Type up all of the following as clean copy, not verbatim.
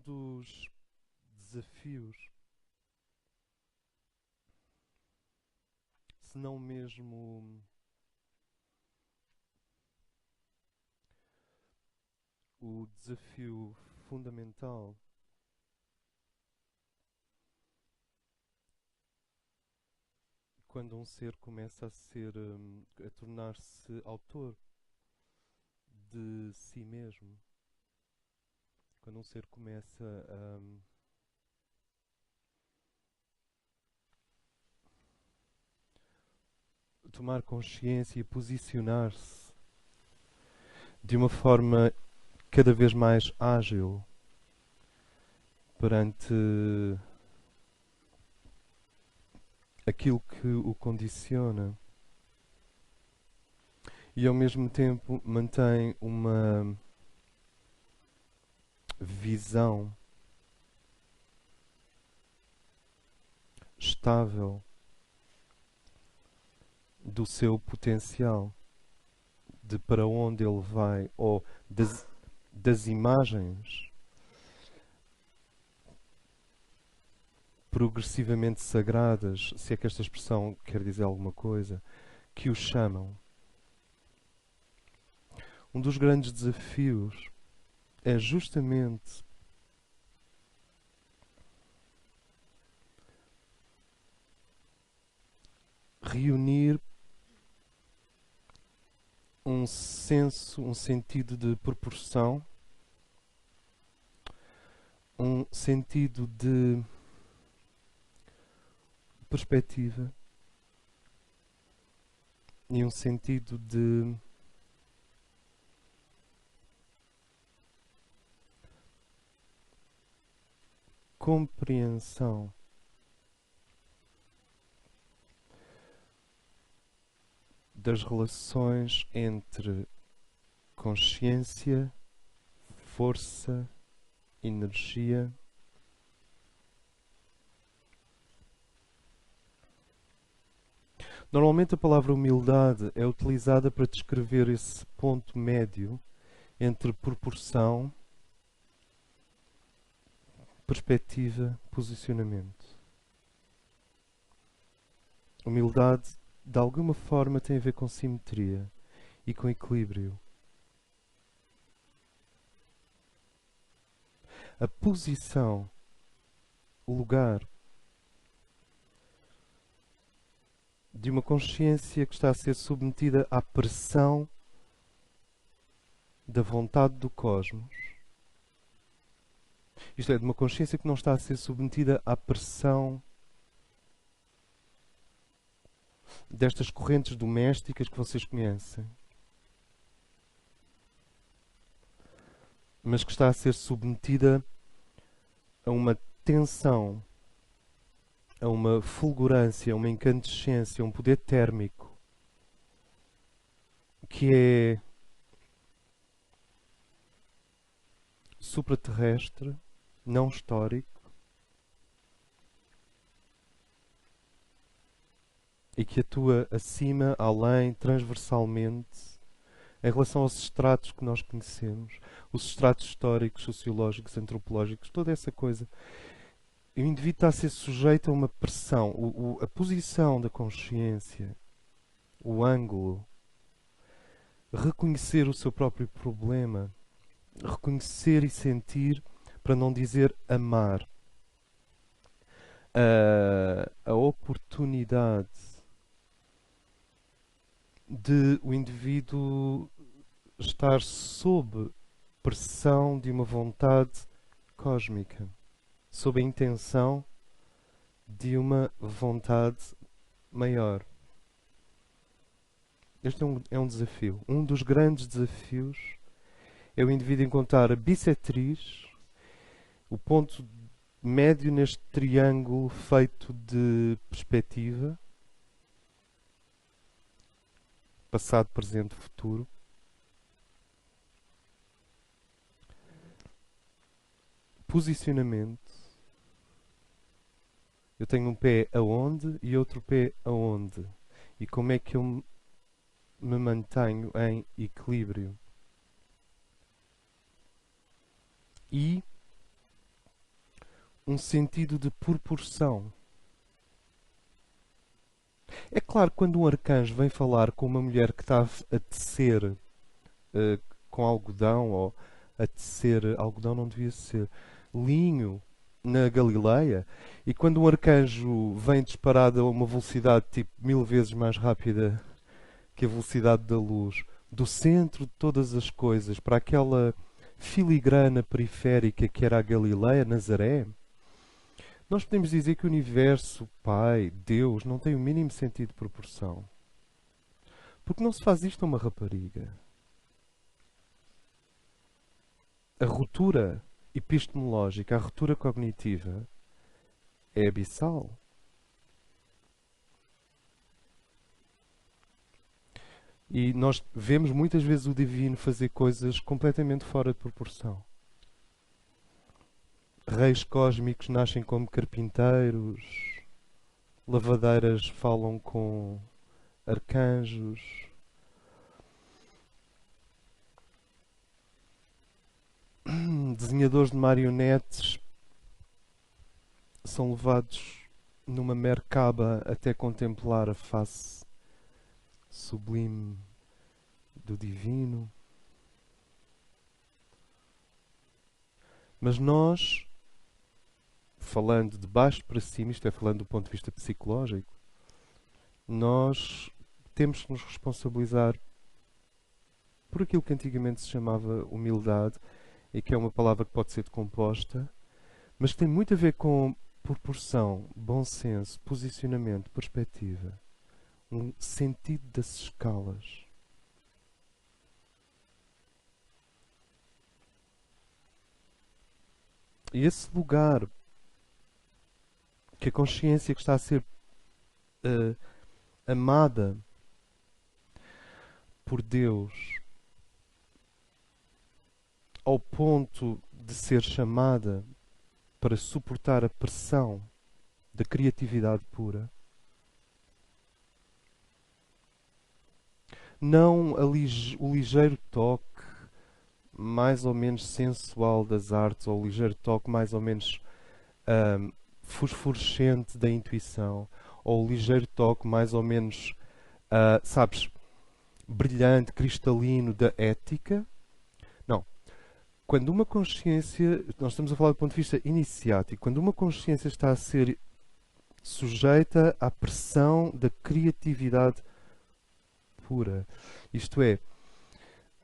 dos desafios, se não mesmo o desafio fundamental, quando um ser começa a tornar-se autor de si mesmo, quando um ser começa a tomar consciência e a posicionar-se de uma forma cada vez mais ágil perante aquilo que o condiciona e ao mesmo tempo mantém uma visão estável do seu potencial, de para onde ele vai, ou das imagens progressivamente sagradas, se é que esta expressão quer dizer alguma coisa, que o chamam. Um dos grandes desafios é justamente reunir um senso, um sentido de proporção, um sentido de perspectiva e um sentido de compreensão das relações entre consciência, força, energia. Normalmente a palavra humildade é utilizada para descrever esse ponto médio entre proporção, perspectiva, posicionamento. Humildade, de alguma forma, tem a ver com simetria e com equilíbrio. A posição, o lugar de uma consciência que está a ser submetida à pressão da vontade do cosmos. Isto é, de uma consciência que não está a ser submetida à pressão destas correntes domésticas que vocês conhecem, mas que está a ser submetida a uma tensão, a uma fulgurância, a uma incandescência, a um poder térmico que é supraterrestre, não histórico, e que atua acima, além, transversalmente, em relação aos estratos que nós conhecemos, os estratos históricos, sociológicos, antropológicos, toda essa coisa. E o indivíduo está a ser sujeito a uma pressão. A posição da consciência, o ângulo, reconhecer o seu próprio problema, reconhecer e sentir, para não dizer amar, a oportunidade de o indivíduo estar sob pressão de uma vontade cósmica, sob a intenção de uma vontade maior. Este é um desafio. Um dos grandes desafios é o indivíduo encontrar a bissetriz, o ponto médio neste triângulo feito de perspectiva, passado, presente, futuro. Posicionamento. Eu tenho um pé aonde e outro pé aonde. E como é que eu me mantenho em equilíbrio? E um sentido de proporção. É claro, quando um arcanjo vem falar com uma mulher que está a tecer com algodão, ou a tecer, algodão não devia ser, linho na Galileia, e quando um arcanjo vem disparado a uma velocidade tipo 1000 vezes mais rápida que a velocidade da luz, do centro de todas as coisas para aquela filigrana periférica que era a Galileia, Nazaré, nós podemos dizer que o universo, Pai, Deus, não tem o mínimo sentido de proporção. Porque não se faz isto a uma rapariga. A ruptura epistemológica, a ruptura cognitiva é abissal. E nós vemos muitas vezes o divino fazer coisas completamente fora de proporção. Reis cósmicos nascem como carpinteiros, lavadeiras falam com arcanjos. Desenhadores de marionetes são levados numa merkaba até contemplar a face sublime do divino. Mas nós, falando de baixo para cima, isto é, falando do ponto de vista psicológico, nós temos que nos responsabilizar por aquilo que antigamente se chamava humildade, e que é uma palavra que pode ser decomposta, mas que tem muito a ver com proporção, bom senso, posicionamento, perspectiva, um sentido das escalas. E esse lugar que a consciência que está a ser amada por Deus ao ponto de ser chamada para suportar a pressão da criatividade pura, não o ligeiro toque mais ou menos sensual das artes, ou o ligeiro toque mais ou menos fosforescente da intuição, ou o ligeiro toque mais ou menos, sabes, brilhante, cristalino da ética. Não. Quando uma consciência, nós estamos a falar do ponto de vista iniciático, quando uma consciência está a ser sujeita à pressão da criatividade pura, isto é,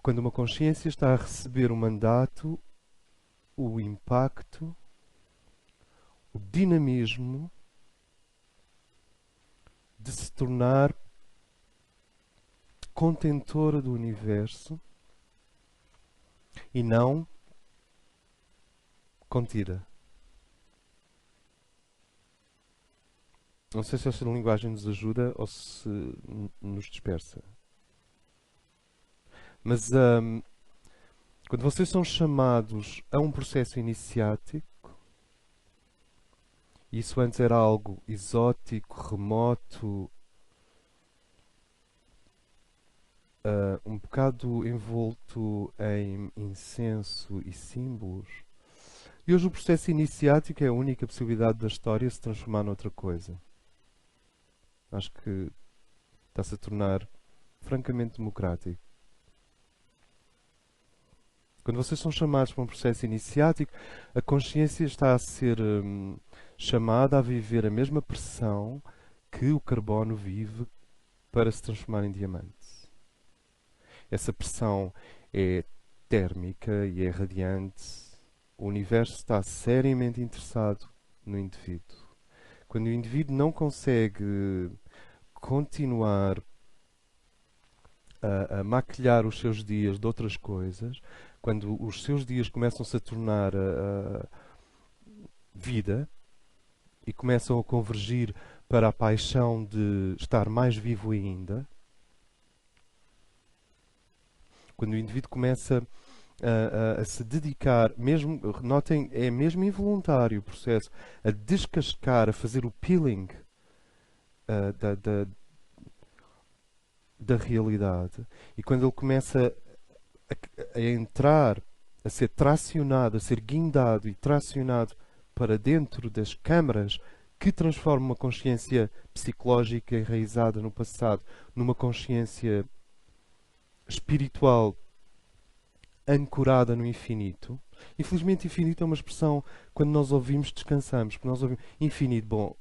quando uma consciência está a receber o mandato, o impacto, o dinamismo de se tornar contentora do universo e não contida. Não sei se esta linguagem nos ajuda ou se nos dispersa. Mas quando vocês são chamados a um processo iniciático, isso antes era algo exótico, remoto, um bocado envolto em incenso e símbolos. E hoje o processo iniciático é a única possibilidade da história se transformar noutra coisa. Acho que está-se a tornar francamente democrático. Quando vocês são chamados para um processo iniciático, a consciência está a ser chamada a viver a mesma pressão que o carbono vive para se transformar em diamante. Essa pressão é térmica e é radiante. O universo está seriamente interessado no indivíduo. Quando o indivíduo não consegue continuar a maquilhar os seus dias de outras coisas, quando os seus dias começam-se a tornar vida e começam a convergir para a paixão de estar mais vivo ainda, quando o indivíduo começa a se dedicar, mesmo, notem, é mesmo involuntário o processo, a descascar, a fazer o peeling da realidade. E quando ele começa a entrar, a ser tracionado, a ser guindado e tracionado para dentro das câmaras que transforma uma consciência psicológica enraizada no passado numa consciência espiritual ancorada no infinito. Infelizmente, infinito é uma expressão, quando nós ouvimos, descansamos. Porque nós ouvimos infinito, bom,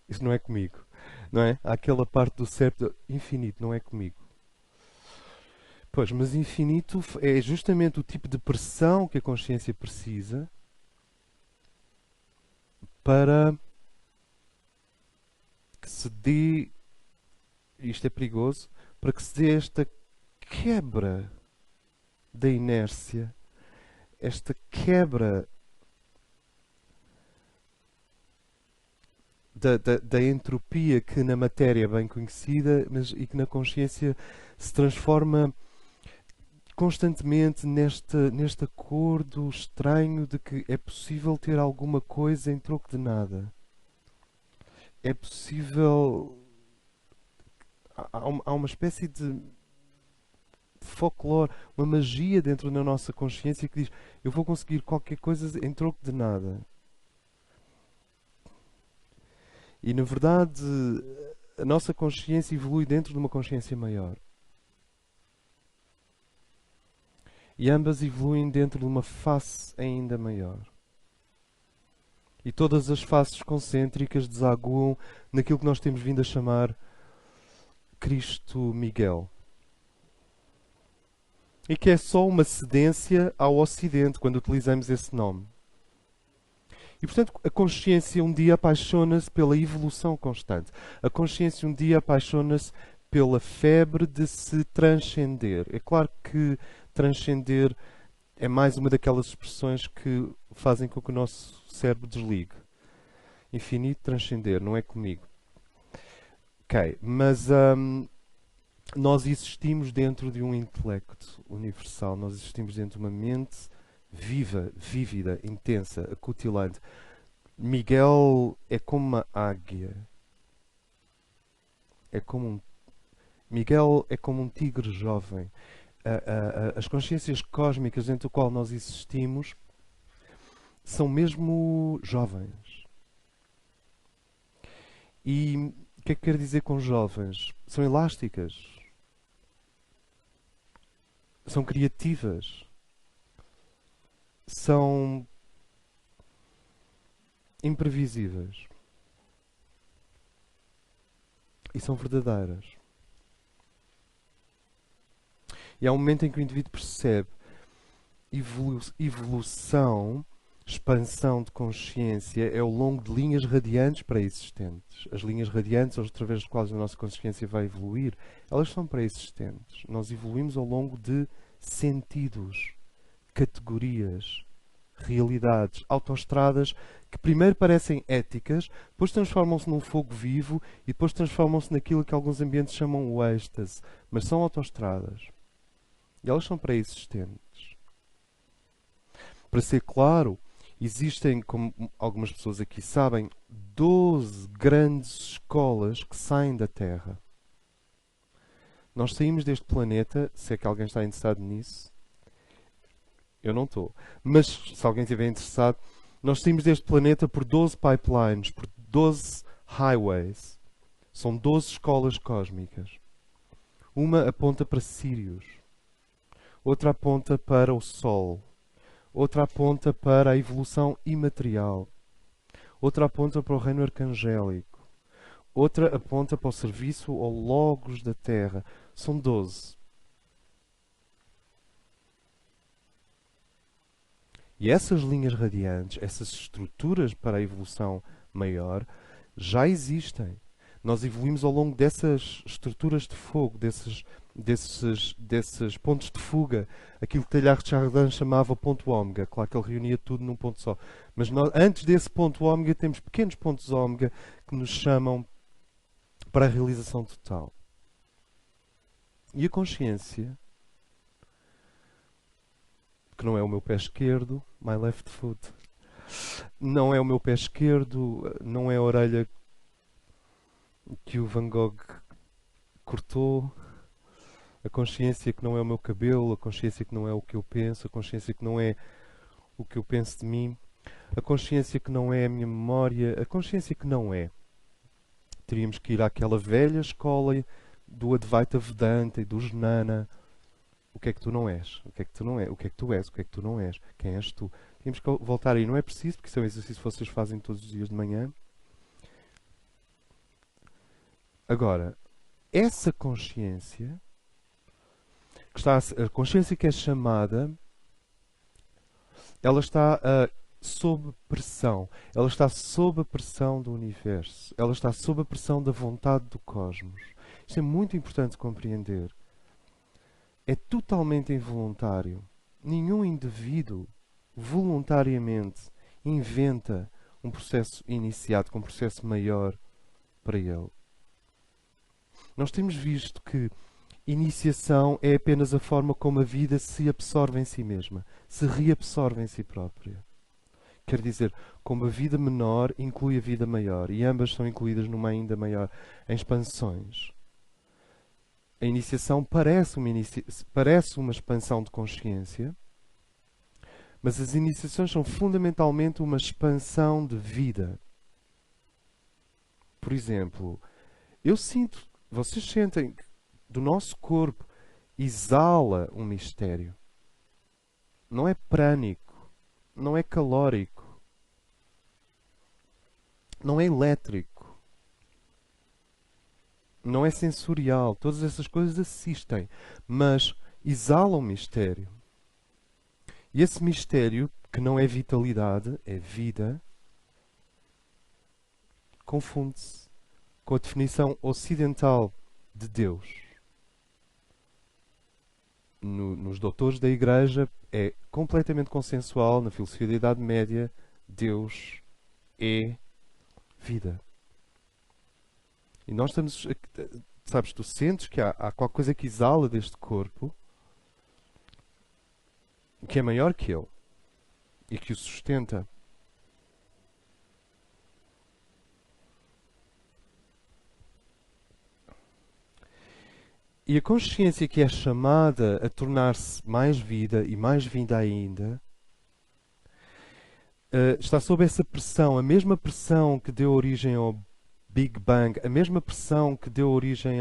isso não é comigo. Não é? Há aquela parte do cérebro, infinito, não é comigo. Pois, mas infinito é justamente o tipo de pressão que a consciência precisa para que se dê, isto é perigoso, para que se dê esta quebra da inércia, esta quebra da entropia que na matéria é bem conhecida, mas e que na consciência se transforma constantemente neste acordo estranho de que é possível ter alguma coisa em troco de nada. É possível. Há uma espécie de folclore, uma magia dentro da nossa consciência que diz: eu vou conseguir qualquer coisa em troco de nada. E na verdade, a nossa consciência evolui dentro de uma consciência maior. E ambas evoluem dentro de uma face ainda maior. E todas as faces concêntricas desaguam naquilo que nós temos vindo a chamar Cristo Miguel. E que é só uma cedência ao Ocidente quando utilizamos esse nome. E portanto a consciência um dia apaixona-se pela evolução constante. A consciência um dia apaixona-se pela febre de se transcender. É claro que transcender é mais uma daquelas expressões que fazem com que o nosso cérebro desligue. Infinito, transcender, não é comigo. Ok, mas nós existimos dentro de um intelecto universal. Nós existimos dentro de uma mente viva, vívida, intensa, acutilante. Miguel é como uma águia. Miguel é como um tigre jovem. As consciências cósmicas dentro do qual nós existimos são mesmo jovens. E o que é que quer dizer com jovens? São elásticas. São criativas. São imprevisíveis. E são verdadeiras. E há um momento em que o indivíduo percebe evolução, expansão de consciência é ao longo de linhas radiantes pré-existentes. As linhas radiantes através das quais a nossa consciência vai evoluir, elas são pré-existentes. Nós evoluímos ao longo de sentidos, categorias, realidades, autoestradas que primeiro parecem éticas, depois transformam-se num fogo vivo e depois transformam-se naquilo que alguns ambientes chamam o êxtase, mas são autoestradas. E elas são pré-existentes. Para ser claro, existem, como algumas pessoas aqui sabem, 12 grandes escolas que saem da Terra. Nós saímos deste planeta, se é que alguém está interessado nisso. Eu não estou. Mas se alguém estiver interessado, nós saímos deste planeta por 12 pipelines, por 12 highways. São 12 escolas cósmicas. Uma aponta para Sirius. Outra aponta para o Sol. Outra aponta para a evolução imaterial. Outra aponta para o reino arcangélico. Outra aponta para o serviço ao Logos da Terra. São 12. E essas linhas radiantes, essas estruturas para a evolução maior, já existem. Nós evoluímos ao longo dessas estruturas de fogo, desses pontos de fuga, aquilo que Teilhard de Chardin chamava ponto ômega. Claro que ele reunia tudo num ponto só. Mas nós, antes desse ponto ômega, temos pequenos pontos ômega que nos chamam para a realização total. E a consciência, que não é o meu pé esquerdo, my left foot, não é o meu pé esquerdo, não é a orelha que o Van Gogh cortou, a consciência que não é o meu cabelo, a consciência que não é o que eu penso, a consciência que não é o que eu penso de mim. A consciência que não é a minha memória, a consciência que não é. Teríamos que ir àquela velha escola do Advaita Vedanta e do Jnana. O que é que tu não és? O que é que tu não és? O que é que tu és? O que é que tu não és? Quem és tu? Temos que voltar aí. Não é preciso, porque isso é um exercício que vocês fazem todos os dias de manhã. Agora, essa consciência, a consciência que é chamada, ela está sob pressão. Ela está sob a pressão do universo. Ela está sob a pressão da vontade do cosmos. Isto é muito importante compreender. É totalmente involuntário. Nenhum indivíduo voluntariamente inventa um processo iniciado com um processo maior para ele. Nós temos visto que iniciação é apenas a forma como a vida se absorve em si mesma, se reabsorve em si própria. Quer dizer, como a vida menor inclui a vida maior, e ambas são incluídas numa ainda maior, em expansões. A iniciação parece uma expansão de consciência, mas as iniciações são fundamentalmente uma expansão de vida. Por exemplo, vocês sentem que do nosso corpo exala um mistério. Não é prânico, não é calórico, não é elétrico, não é sensorial. Todas essas coisas assistem, mas exala um mistério. E esse mistério, que não é vitalidade, é vida, confunde-se com a definição ocidental de Deus. Nos doutores da Igreja é completamente consensual, na filosofia da Idade Média, Deus é vida. E nós estamos, sabes, tu sentes que há qualquer coisa que exala deste corpo que é maior que ele e que o sustenta. E a consciência que é chamada a tornar-se mais vida e mais vida ainda, está sob essa pressão, a mesma pressão que deu origem ao Big Bang, a mesma pressão que deu origem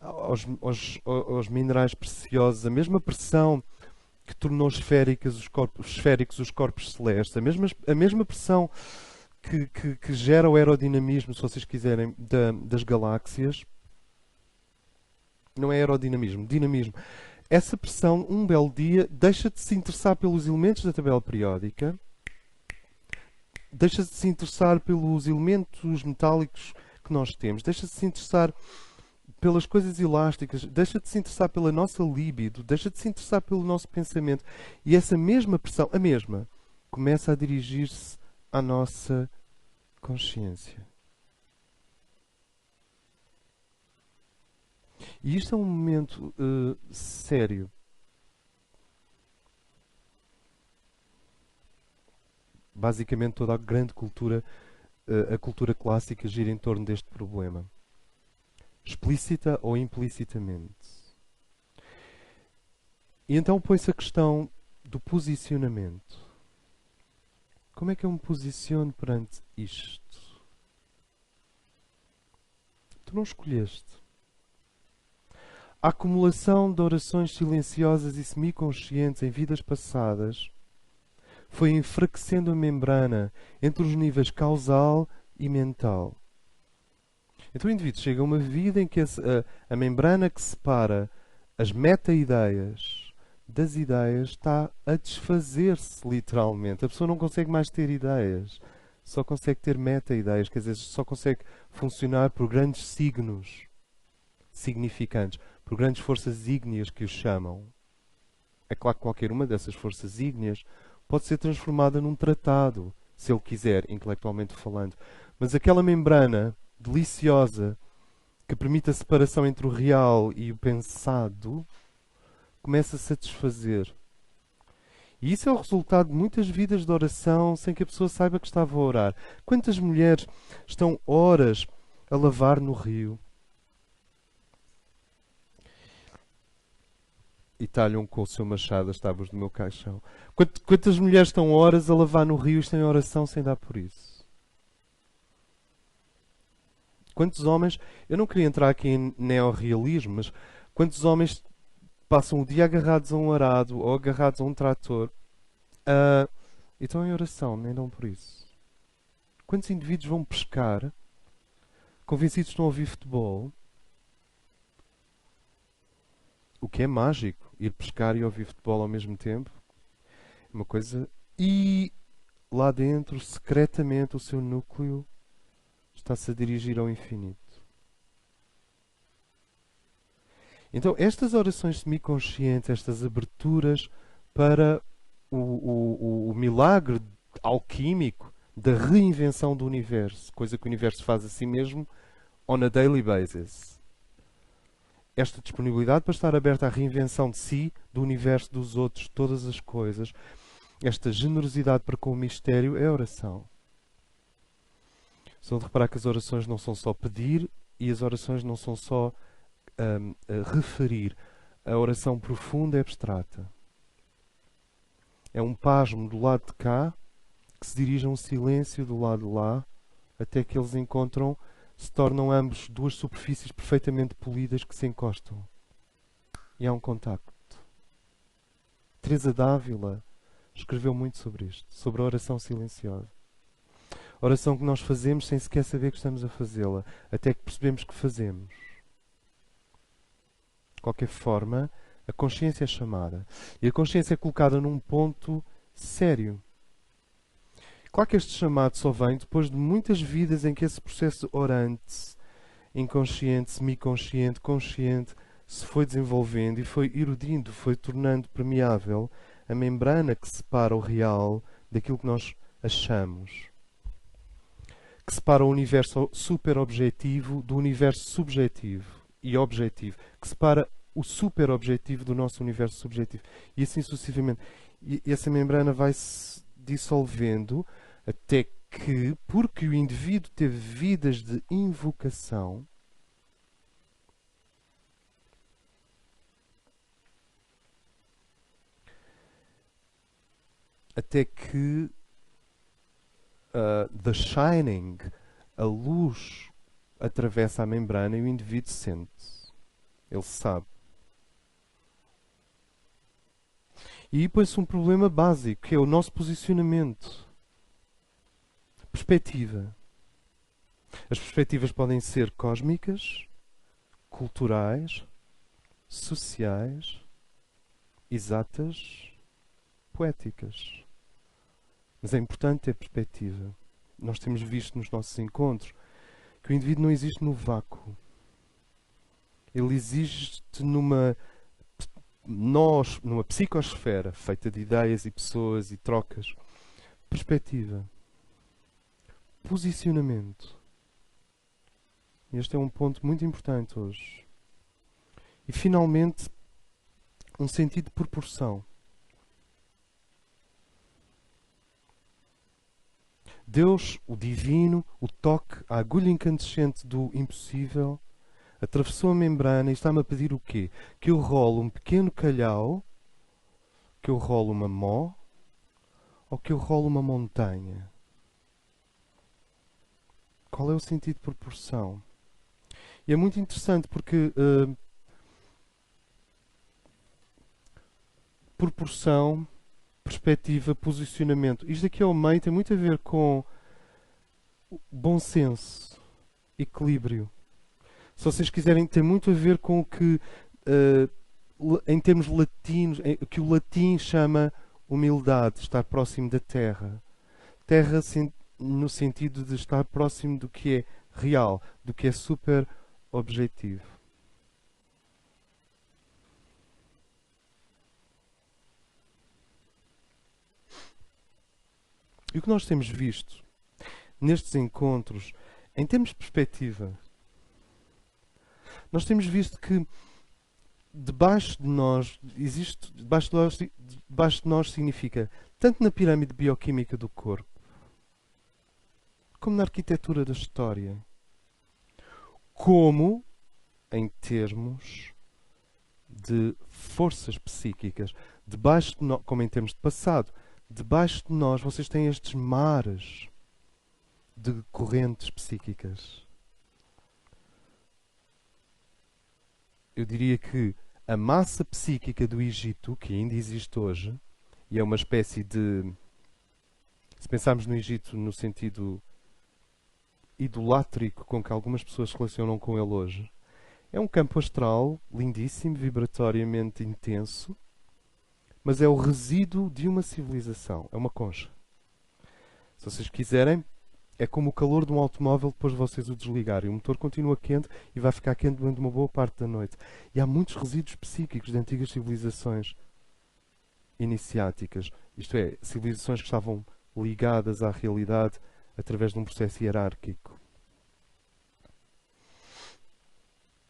aos minerais preciosos, a mesma pressão que tornou esféricos os corpos celestes, a mesma pressão que gera o aerodinamismo, se vocês quiserem, das galáxias. Não é aerodinamismo, dinamismo. Essa pressão, um belo dia, deixa de se interessar pelos elementos da tabela periódica, deixa de se interessar pelos elementos metálicos que nós temos, deixa de se interessar pelas coisas elásticas, deixa de se interessar pela nossa libido, deixa de se interessar pelo nosso pensamento. E essa mesma pressão, a mesma, começa a dirigir-se à nossa consciência. E isto é um momento sério. Basicamente toda a grande cultura, a cultura clássica, gira em torno deste problema. Explícita ou implicitamente. E então põe-se a questão do posicionamento. Como é que eu me posiciono perante isto? Tu não escolheste. A acumulação de orações silenciosas e semiconscientes em vidas passadas foi enfraquecendo a membrana entre os níveis causal e mental. Então o indivíduo chega a uma vida em que a membrana que separa as meta-ideias das ideias está a desfazer-se literalmente. A pessoa não consegue mais ter ideias, só consegue ter meta-ideias, quer dizer, só consegue funcionar por grandes signos significantes, por grandes forças ígneas que os chamam. É claro que qualquer uma dessas forças ígneas pode ser transformada num tratado, se ele quiser, intelectualmente falando. Mas aquela membrana deliciosa que permite a separação entre o real e o pensado começa-se a desfazer. E isso é o resultado de muitas vidas de oração sem que a pessoa saiba que estava a orar. Quantas mulheres estão horas a lavar no rio? e talham com o seu machado as tábuas do meu caixão. Quantas mulheres estão horas a lavar no rio e estão em oração sem dar por isso? Quantos homens, eu não queria entrar aqui em neorrealismo, mas quantos homens passam o dia agarrados a um arado ou agarrados a um trator e estão em oração, nem dão por isso? Quantos indivíduos vão pescar, convencidos que estão a ouvir futebol, o que é mágico, ir pescar e ouvir futebol ao mesmo tempo, é uma coisa, e lá dentro, secretamente, o seu núcleo está-se a dirigir ao infinito. Então, estas orações semiconscientes, estas aberturas para o milagre alquímico da reinvenção do universo, coisa que o universo faz a si mesmo on a daily basis. Esta disponibilidade para estar aberta à reinvenção de si, do universo, dos outros, todas as coisas, esta generosidade para com o mistério é oração. Só de reparar que as orações não são só pedir e as orações não são só referir. A oração profunda é abstrata. É um pasmo do lado de cá que se dirige a um silêncio do lado de lá até que eles encontram, se tornam ambos duas superfícies perfeitamente polidas que se encostam. E há um contacto. Teresa d'Ávila escreveu muito sobre isto, sobre a oração silenciosa. Oração que nós fazemos sem sequer saber que estamos a fazê-la, até que percebemos que fazemos. De qualquer forma, a consciência é chamada. E a consciência é colocada num ponto sério. Claro que este chamado só vem depois de muitas vidas em que esse processo orante, inconsciente, semiconsciente, consciente, se foi desenvolvendo e foi erudindo, foi tornando permeável a membrana que separa o real daquilo que nós achamos. Que separa o universo super-objetivo do universo subjetivo e objetivo. Que separa o super-objetivo do nosso universo subjetivo. E assim sucessivamente. E essa membrana vai se dissolvendo até que, porque o indivíduo teve vidas de invocação, até que The Shining, a luz, atravessa a membrana e o indivíduo sente. Ele sabe. E aí põe-se um problema básico, que é o nosso posicionamento. Perspectiva. As perspectivas podem ser cósmicas, culturais, sociais, exatas, poéticas. Mas é importante ter perspectiva. Nós temos visto nos nossos encontros que o indivíduo não existe no vácuo. Ele existe numa psicosfera feita de ideias e pessoas e trocas. Perspectiva. Posicionamento. Este é um ponto muito importante hoje. E finalmente, um sentido de proporção. Deus, o divino, o toque, a agulha incandescente do impossível, atravessou a membrana e está-me a pedir o quê? Que eu role um pequeno calhau, que eu role uma mó, ou que eu role uma montanha? Qual é o sentido de proporção? E é muito interessante porque proporção, perspectiva, posicionamento. Isto aqui ao meio tem muito a ver com bom senso, equilíbrio. Se vocês quiserem, tem muito a ver com o que, em termos latinos, que o latim chama humildade, estar próximo da terra. Terra no sentido de estar próximo do que é real, do que é super objetivo. E o que nós temos visto nestes encontros, em termos de perspectiva, nós temos visto que debaixo de nós existe, debaixo de nós significa, tanto na pirâmide bioquímica do corpo, como na arquitetura da história, como em termos de forças psíquicas. Debaixo de nós, como em termos de passado, debaixo de nós vocês têm estes mares de correntes psíquicas. Eu diria que a massa psíquica do Egito, que ainda existe hoje, e é uma espécie de... Se pensarmos no Egito no sentido idolátrico com que algumas pessoas se relacionam com ele hoje, é um campo astral lindíssimo, vibratoriamente intenso, mas é o resíduo de uma civilização. É uma concha. Se vocês quiserem, é como o calor de um automóvel depois de vocês o desligarem. O motor continua quente e vai ficar quente durante uma boa parte da noite. E há muitos resíduos psíquicos de antigas civilizações iniciáticas. Isto é, civilizações que estavam ligadas à realidade através de um processo hierárquico.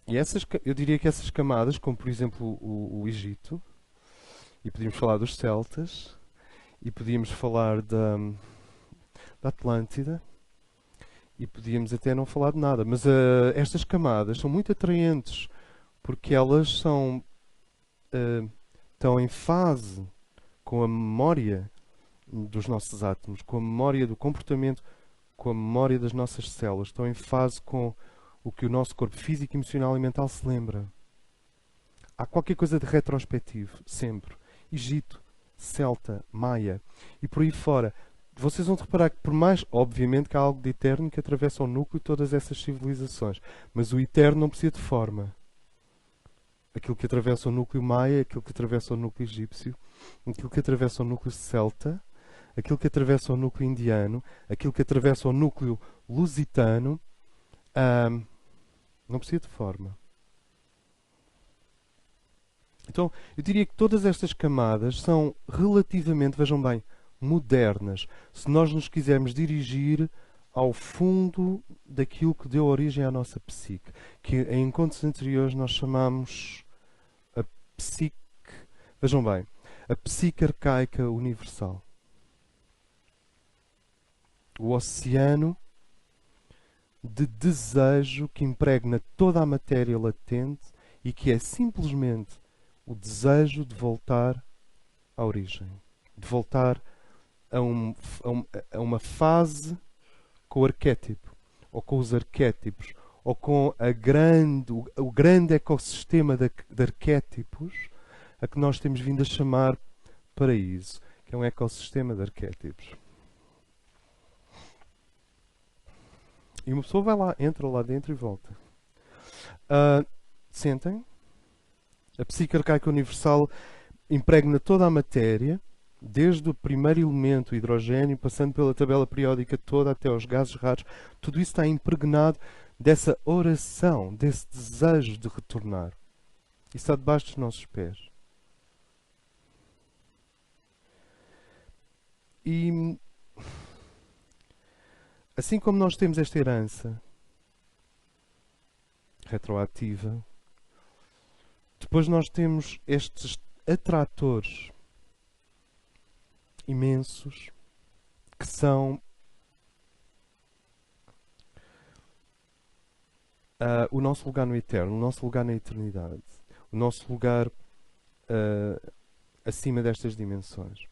E eu diria que essas camadas, como por exemplo o Egito, e podíamos falar dos celtas, e podíamos falar da Atlântida, e podíamos até não falar de nada, mas estas camadas são muito atraentes porque elas estão em fase com a memória dos nossos átomos, com a memória do comportamento, com a memória das nossas células, estão em fase com o que o nosso corpo físico, emocional e mental se lembra. Há qualquer coisa de retrospectivo, sempre. Egito, Celta, Maia e por aí fora. Vocês vão reparar que, por mais, obviamente, que há algo de eterno que atravessa o núcleo de todas essas civilizações, mas o eterno não precisa de forma. Aquilo que atravessa o núcleo maia, aquilo que atravessa o núcleo egípcio, aquilo que atravessa o núcleo celta, aquilo que atravessa o núcleo indiano, aquilo que atravessa o núcleo lusitano, não precisa de forma. Então, eu diria que todas estas camadas são relativamente, vejam bem, modernas, se nós nos quisermos dirigir ao fundo daquilo que deu origem à nossa psique, que em encontros anteriores nós chamamos a psique, vejam bem, a psique arcaica universal. O oceano de desejo que impregna toda a matéria latente e que é simplesmente o desejo de voltar à origem, de voltar a uma fase com o arquétipo, ou com os arquétipos, ou com o grande ecossistema de arquétipos a que nós temos vindo a chamar paraíso, que é um ecossistema de arquétipos. E uma pessoa vai lá, entra lá dentro e volta. Sentem? A psique arcaica universal impregna toda a matéria, desde o primeiro elemento, o hidrogênio, passando pela tabela periódica toda até aos gases raros. Tudo isso está impregnado dessa oração, desse desejo de retornar. Isso está debaixo dos nossos pés. E assim como nós temos esta herança retroativa, depois nós temos estes atratores imensos que são o nosso lugar no eterno, o nosso lugar na eternidade, o nosso lugar acima destas dimensões.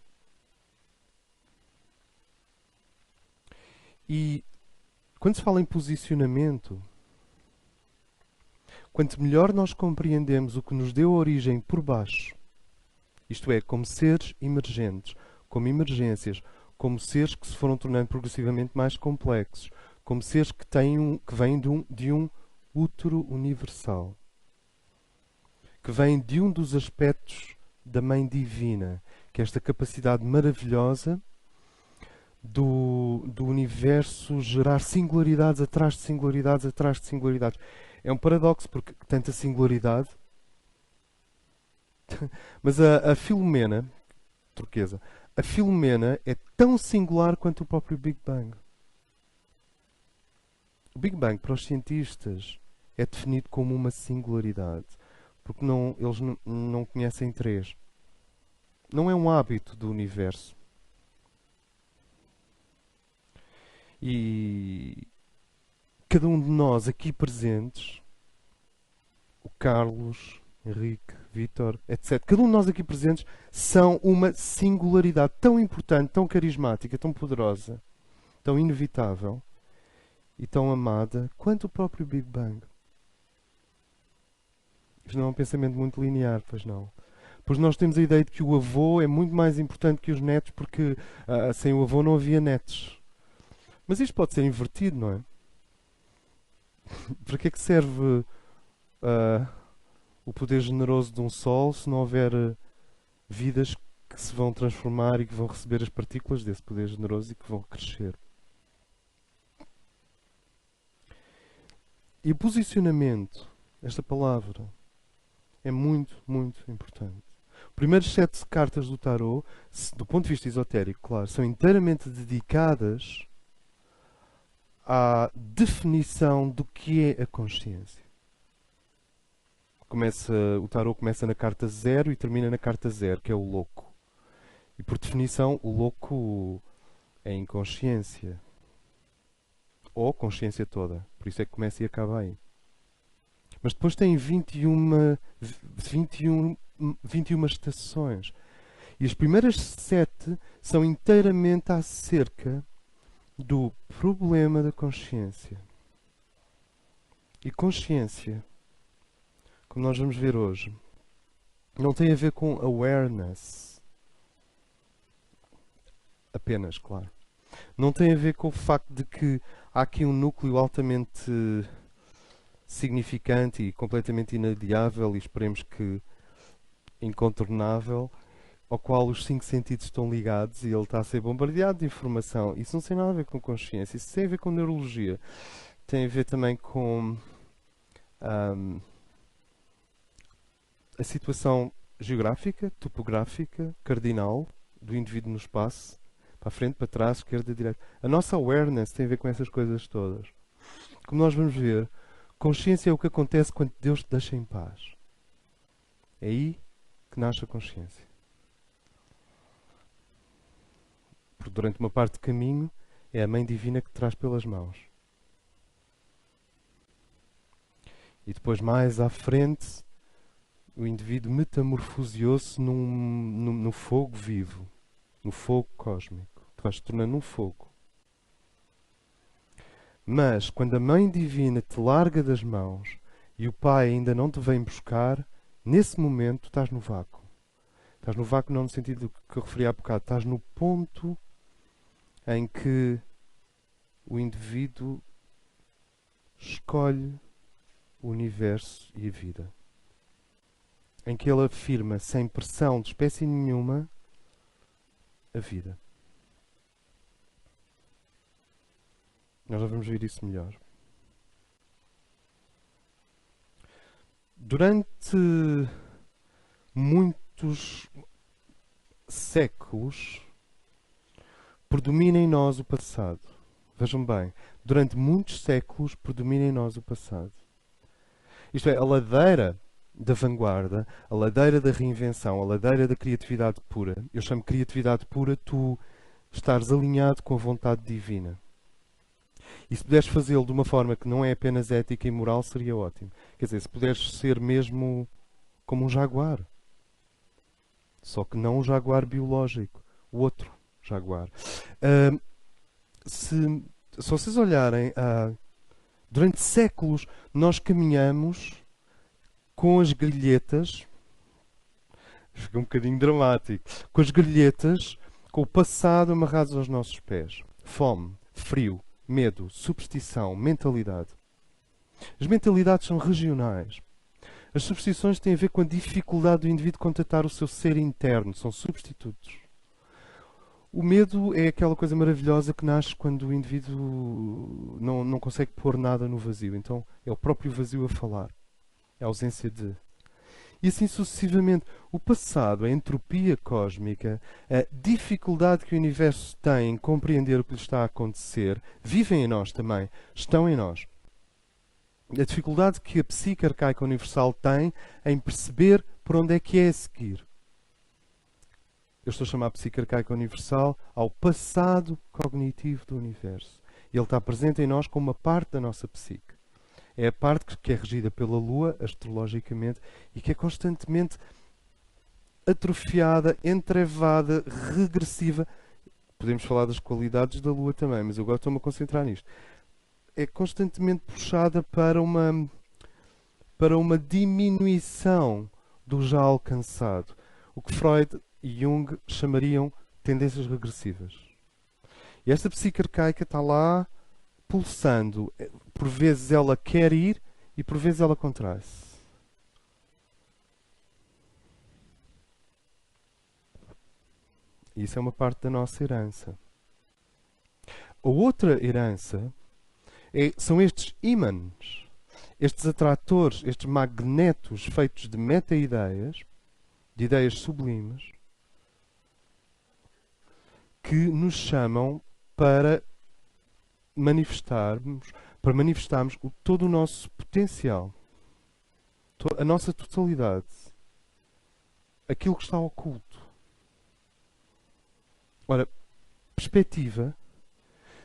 E quando se fala em posicionamento, quanto melhor nós compreendemos o que nos deu origem por baixo, isto é, como seres emergentes, como emergências, como seres que se foram tornando progressivamente mais complexos, como seres que vêm de um útero universal, que vêm de um dos aspectos da Mãe Divina, que é esta capacidade maravilhosa do universo gerar singularidades atrás de singularidades atrás de singularidades. É um paradoxo, porque tanta singularidade. Mas a Filomena, turquesa, a Filomena é tão singular quanto o próprio Big Bang. O Big Bang, para os cientistas, é definido como uma singularidade, porque eles não conhecem três. Não é um hábito do universo. E cada um de nós aqui presentes, o Carlos, Henrique, Vítor, etc. Cada um de nós aqui presentes são uma singularidade tão importante, tão carismática, tão poderosa, tão inevitável e tão amada quanto o próprio Big Bang. Isto não é um pensamento muito linear, pois não. Pois nós temos a ideia de que o avô é muito mais importante que os netos, porque sem o avô não havia netos. Mas isto pode ser invertido, não é? Para que é que serve o poder generoso de um sol se não houver vidas que se vão transformar e que vão receber as partículas desse poder generoso e que vão crescer? E o posicionamento, esta palavra, é muito, muito importante. As primeiras 7 cartas do tarot, do ponto de vista esotérico, claro, são inteiramente dedicadas à definição do que é a consciência. O tarot começa na carta 0 e termina na carta 0, que é o louco. E por definição, o louco é inconsciência. Ou consciência toda. Por isso é que começa e acaba aí. Mas depois tem 21 estações. E as primeiras 7 são inteiramente acerca do problema da consciência. E consciência, como nós vamos ver hoje, não tem a ver com awareness. Apenas, claro. Não tem a ver com o facto de que há aqui um núcleo altamente significante e completamente inadiável e esperemos que incontornável, ao qual os 5 sentidos estão ligados e ele está a ser bombardeado de informação. Isso não tem nada a ver com consciência, isso tem a ver com neurologia. Tem a ver também com a situação geográfica, topográfica, cardinal do indivíduo no espaço, para a frente, para trás, esquerda, direita. A nossa awareness tem a ver com essas coisas todas. Como nós vamos ver, consciência é o que acontece quando Deus te deixa em paz. É aí que nasce a consciência. Porque durante uma parte do caminho é a Mãe Divina que te traz pelas mãos. E depois, mais à frente, o indivíduo metamorfoseou-se no fogo vivo, no fogo cósmico. Tu vais te tornando um fogo. Mas, quando a Mãe Divina te larga das mãos e o Pai ainda não te vem buscar, nesse momento estás no vácuo. Estás no vácuo não no sentido que eu referi há bocado. Estás no ponto em que o indivíduo escolhe o universo e a vida. Em que ele afirma, sem pressão de espécie nenhuma, a vida. Nós já vamos ver isso melhor. Durante muitos séculos, predomina em nós o passado. Vejam bem, durante muitos séculos predomina em nós o passado. Isto é, a ladeira da vanguarda, a ladeira da reinvenção, a ladeira da criatividade pura. Eu chamo criatividade pura tu estares alinhado com a vontade divina. E se puderes fazê-lo de uma forma que não é apenas ética e moral, seria ótimo. Quer dizer, se puderes ser mesmo como um jaguar. Só que não um jaguar biológico. O outro jaguar. Se vocês olharem, durante séculos nós caminhamos com as grilhetas, fica um bocadinho dramático, com as grilhetas, com o passado amarrados aos nossos pés. Fome, frio, medo, superstição, mentalidade. As mentalidades são regionais. As superstições têm a ver com a dificuldade do indivíduo contatar o seu ser interno, são substitutos. O medo é aquela coisa maravilhosa que nasce quando o indivíduo não consegue pôr nada no vazio. Então é o próprio vazio a falar. É a ausência de. E assim sucessivamente. O passado, a entropia cósmica, a dificuldade que o universo tem em compreender o que lhe está a acontecer, vivem em nós também, estão em nós. A dificuldade que a psique arcaica universal tem em perceber por onde é que é a seguir. Eu estou a chamar a psique arcaica universal ao passado cognitivo do universo. Ele está presente em nós como uma parte da nossa psique. É a parte que é regida pela Lua, astrologicamente, e que é constantemente atrofiada, entrevada, regressiva. Podemos falar das qualidades da Lua também, mas eu agora estou-me a concentrar nisto. É constantemente puxada para uma diminuição do já alcançado. O que Freud e Jung chamariam tendências regressivas. E esta psique arcaica está lá pulsando. Por vezes ela quer ir e por vezes ela contrai-se. Isso é uma parte da nossa herança. A outra herança são estes ímãs, estes atratores, estes magnetos feitos de meta-ideias, de ideias sublimes, que nos chamam para manifestarmos todo o nosso potencial, a nossa totalidade, aquilo que está oculto. Ora, perspectiva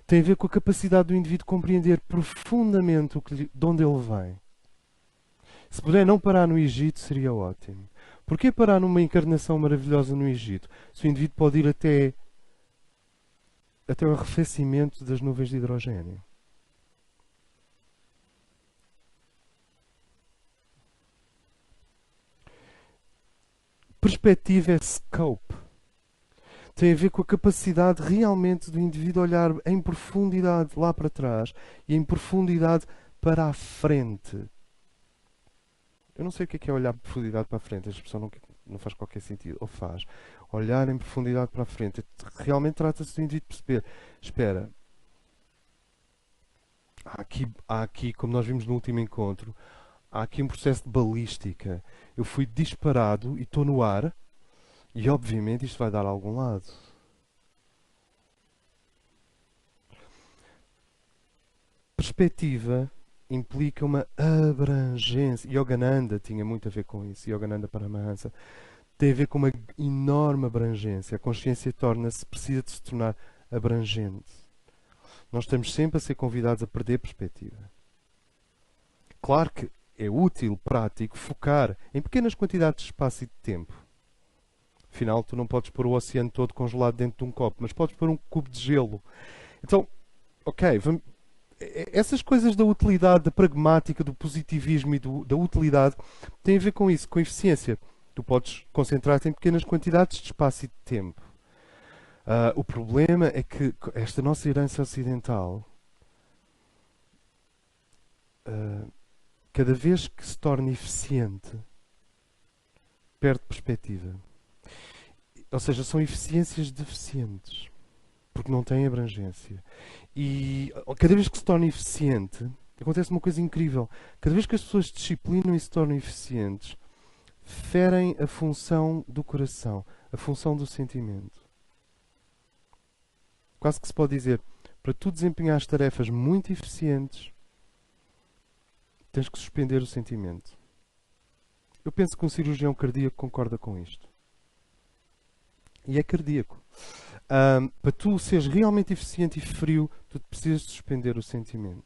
tem a ver com a capacidade do indivíduo compreender profundamente de onde ele vem. Se puder não parar no Egito, seria ótimo. Porquê parar numa encarnação maravilhosa no Egito? Se o indivíduo pode ir até o arrefecimento das nuvens de hidrogênio. Perspectiva é scope. Tem a ver com a capacidade realmente do indivíduo olhar em profundidade lá para trás e em profundidade para a frente. Eu não sei o que é olhar em profundidade para a frente. A expressão não faz qualquer sentido. Ou faz. Olhar em profundidade para a frente. Realmente trata-se do indivíduo perceber. Espera. Há aqui, como nós vimos no último encontro, há aqui um processo de balística. Eu fui disparado e estou no ar. E obviamente isto vai dar a algum lado. Perspectiva implica uma abrangência. Yogananda tinha muito a ver com isso. Yogananda Paramahansa tem a ver com uma enorme abrangência. A consciência precisa de se tornar abrangente. Nós estamos sempre a ser convidados a perder perspectiva. Claro que é útil, prático, focar em pequenas quantidades de espaço e de tempo. Afinal, tu não podes pôr o oceano todo congelado dentro de um copo, mas podes pôr um cubo de gelo. Então, ok, essas coisas da utilidade, da pragmática, do positivismo e da utilidade têm a ver com isso, com eficiência. Tu podes concentrar-te em pequenas quantidades de espaço e de tempo. O problema é que esta nossa herança ocidental, cada vez que se torna eficiente, perde perspectiva. Ou seja, são eficiências deficientes, porque não têm abrangência. E cada vez que se torna eficiente, acontece uma coisa incrível. Cada vez que as pessoas se disciplinam e se tornam eficientes, ferem a função do coração, a função do sentimento. Quase que se pode dizer, para tu desempenhares tarefas muito eficientes, tens que suspender o sentimento. Eu penso que um cirurgião cardíaco concorda com isto. E é cardíaco. Para tu seres realmente eficiente e frio, tu precisas suspender o sentimento.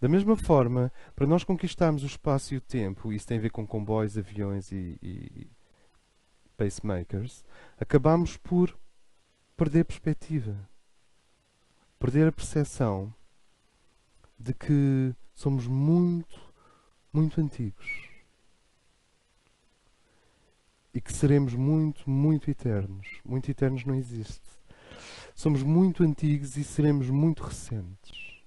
Da mesma forma, para nós conquistarmos o espaço e o tempo, isso tem a ver com comboios, aviões e pacemakers, acabamos por perder perspectiva. Perder a percepção de que somos muito, muito antigos. E que seremos muito, muito eternos. Muito eternos não existe. Somos muito antigos e seremos muito recentes.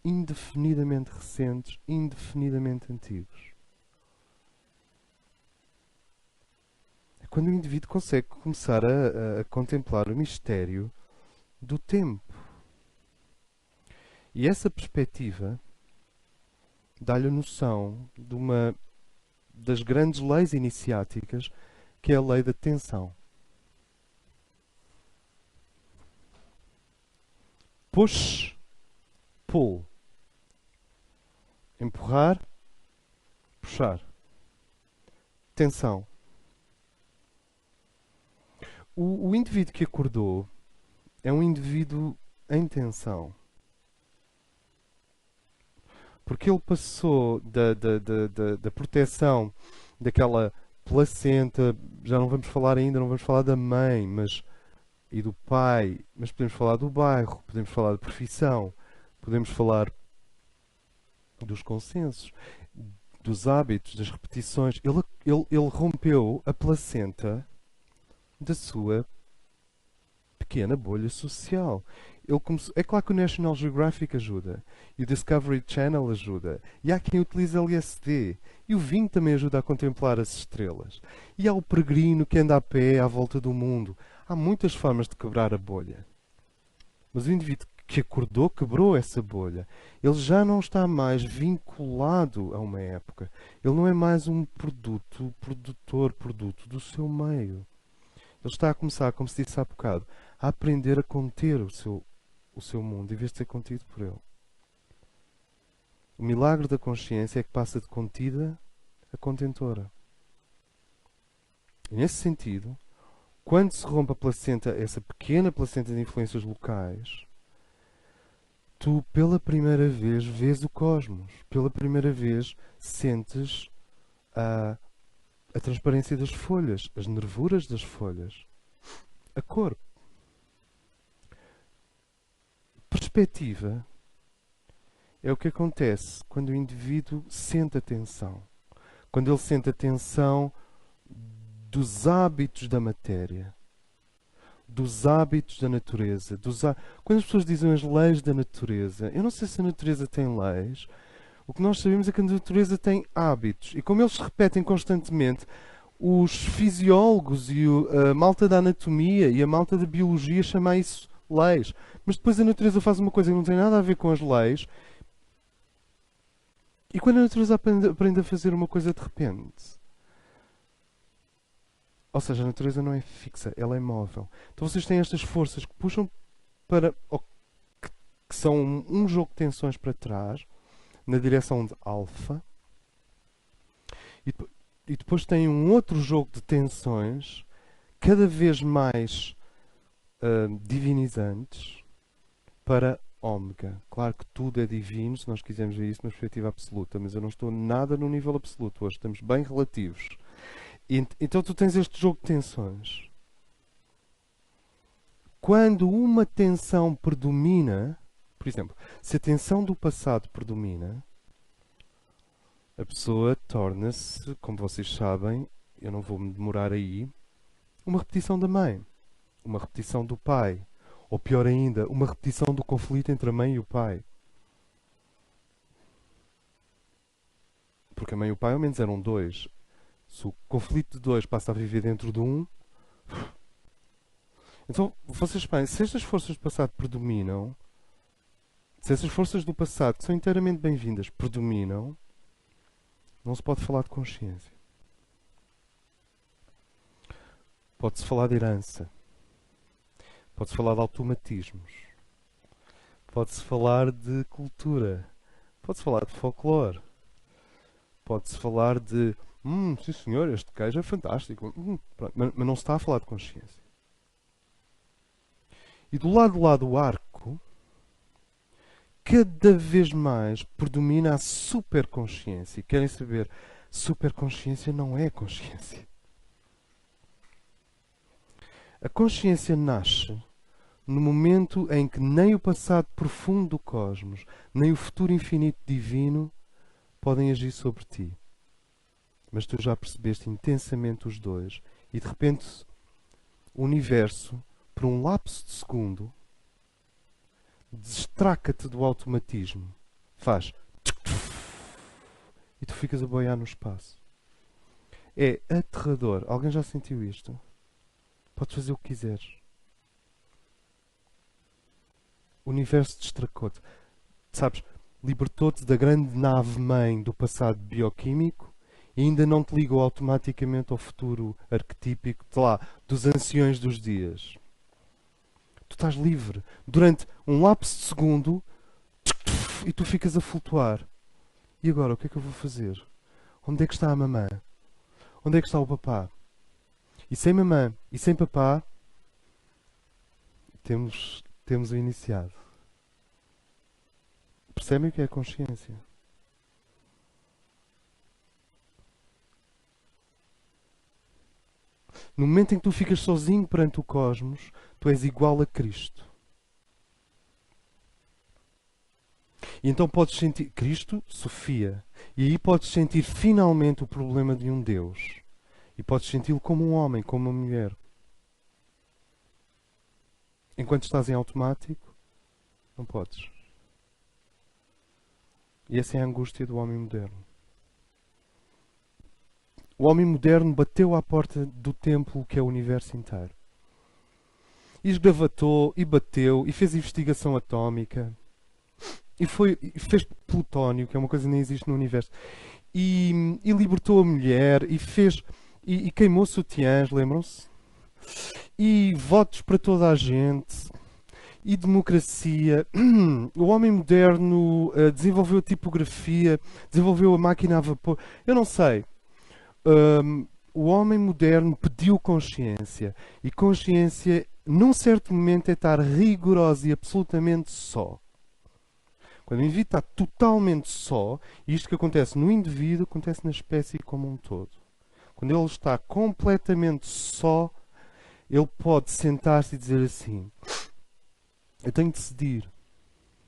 Indefinidamente recentes, indefinidamente antigos. É quando o indivíduo consegue começar a contemplar o mistério do tempo. E essa perspectiva dá-lhe a noção de uma das grandes leis iniciáticas, que é a lei da tensão. Push, pull. Empurrar, puxar. Tensão. O indivíduo que acordou é um indivíduo em tensão. Porque ele passou da proteção daquela placenta, já não vamos falar ainda, não vamos falar da mãe, mas e do pai, mas podemos falar do bairro, podemos falar da profissão, podemos falar dos consensos, dos hábitos, das repetições. Ele rompeu a placenta da sua pequena bolha social. É claro que o National Geographic ajuda, e o Discovery Channel ajuda, e há quem utilize LSD, e o vinho também ajuda a contemplar as estrelas. E há o peregrino que anda a pé à volta do mundo. Há muitas formas de quebrar a bolha. Mas o indivíduo que acordou quebrou essa bolha. Ele já não está mais vinculado a uma época. Ele não é mais um produto do seu meio. Ele está a começar, como se disse há bocado, a aprender a conter o seu mundo, em vez de ser contido por ele. O milagre da consciência é que passa de contida a contentora. E nesse sentido, quando se rompe a placenta, essa pequena placenta de influências locais, tu pela primeira vez vês o cosmos. Pela primeira vez sentes a transparência das folhas, as nervuras das folhas, a cor. Perspectiva é o que acontece quando o indivíduo sente a tensão. Quando ele sente a tensão dos hábitos da matéria, dos hábitos da natureza. Quando as pessoas dizem as leis da natureza, eu não sei se a natureza tem leis. O que nós sabemos é que a natureza tem hábitos. E como eles se repetem constantemente, os fisiólogos e a malta da anatomia e a malta da biologia chamam isso leis. Mas depois a natureza faz uma coisa que não tem nada a ver com as leis. E quando a natureza aprende a fazer uma coisa de repente, ou seja, a natureza não é fixa, ela é móvel. Então vocês têm estas forças que puxam para, ou que são um jogo de tensões para trás, na direção de alfa, e depois têm um outro jogo de tensões cada vez mais divinizantes para ômega. Claro que tudo é divino, se nós quisermos ver isso numa perspectiva absoluta, mas eu não estou nada no nível absoluto. Hoje estamos bem relativos. Então tu tens este jogo de tensões. Quando uma tensão predomina, por exemplo, se a tensão do passado predomina, a pessoa torna-se, como vocês sabem, eu não vou me demorar aí, uma repetição da mãe, uma repetição do pai, ou pior ainda, uma repetição do conflito entre a mãe e o pai. Porque a mãe e o pai ao menos eram dois. Se o conflito de dois passa a viver dentro de um, então vocês pensem, se estas forças do passado predominam, se essas forças do passado, que são inteiramente bem-vindas, predominam, não se pode falar de consciência. Pode-se falar de herança. Pode-se falar de automatismos. Pode-se falar de cultura. Pode-se falar de folclore. Pode-se falar de sim senhor, este queijo é fantástico. Mas não se está a falar de consciência. E do lado lá do arco, cada vez mais predomina a superconsciência. E querem saber, superconsciência não é consciência. A consciência nasce no momento em que nem o passado profundo do cosmos, nem o futuro infinito divino podem agir sobre ti. Mas tu já percebeste intensamente os dois e de repente o universo, por um lapso de segundo, destraca-te do automatismo. Faz e tu ficas a boiar no espaço. É aterrador. Alguém já sentiu isto? Podes fazer o que quiseres. O universo destracou-te. Sabes, libertou-te da grande nave-mãe do passado bioquímico e ainda não te ligou automaticamente ao futuro arquetípico de lá, dos anciões dos dias. Tu estás livre. Durante um lapso de segundo e tu ficas a flutuar. E agora, o que é que eu vou fazer? Onde é que está a mamã? Onde é que está o papá? E sem mamã e sem papá, temos o iniciado. Percebem o que é a consciência? No momento em que tu ficas sozinho perante o cosmos, tu és igual a Cristo. E então podes sentir Cristo, Sofia. E aí podes sentir finalmente o problema de um Deus. E podes senti-lo como um homem, como uma mulher. Enquanto estás em automático, não podes. E essa é a angústia do homem moderno. O homem moderno bateu à porta do templo que é o universo inteiro. E esgravatou, e bateu, e fez investigação atómica. E fez plutónio, que é uma coisa que nem existe no universo. E libertou a mulher, e queimou sutiãs, lembram-se? E votos para toda a gente. E democracia. O homem moderno desenvolveu a tipografia, desenvolveu a máquina a vapor. Eu não sei. O homem moderno pediu consciência. E consciência, num certo momento, é estar rigoroso e absolutamente só. Quando o indivíduo está totalmente só, e isto que acontece no indivíduo, acontece na espécie como um todo. Quando ele está completamente só, ele pode sentar-se e dizer assim: eu tenho de decidir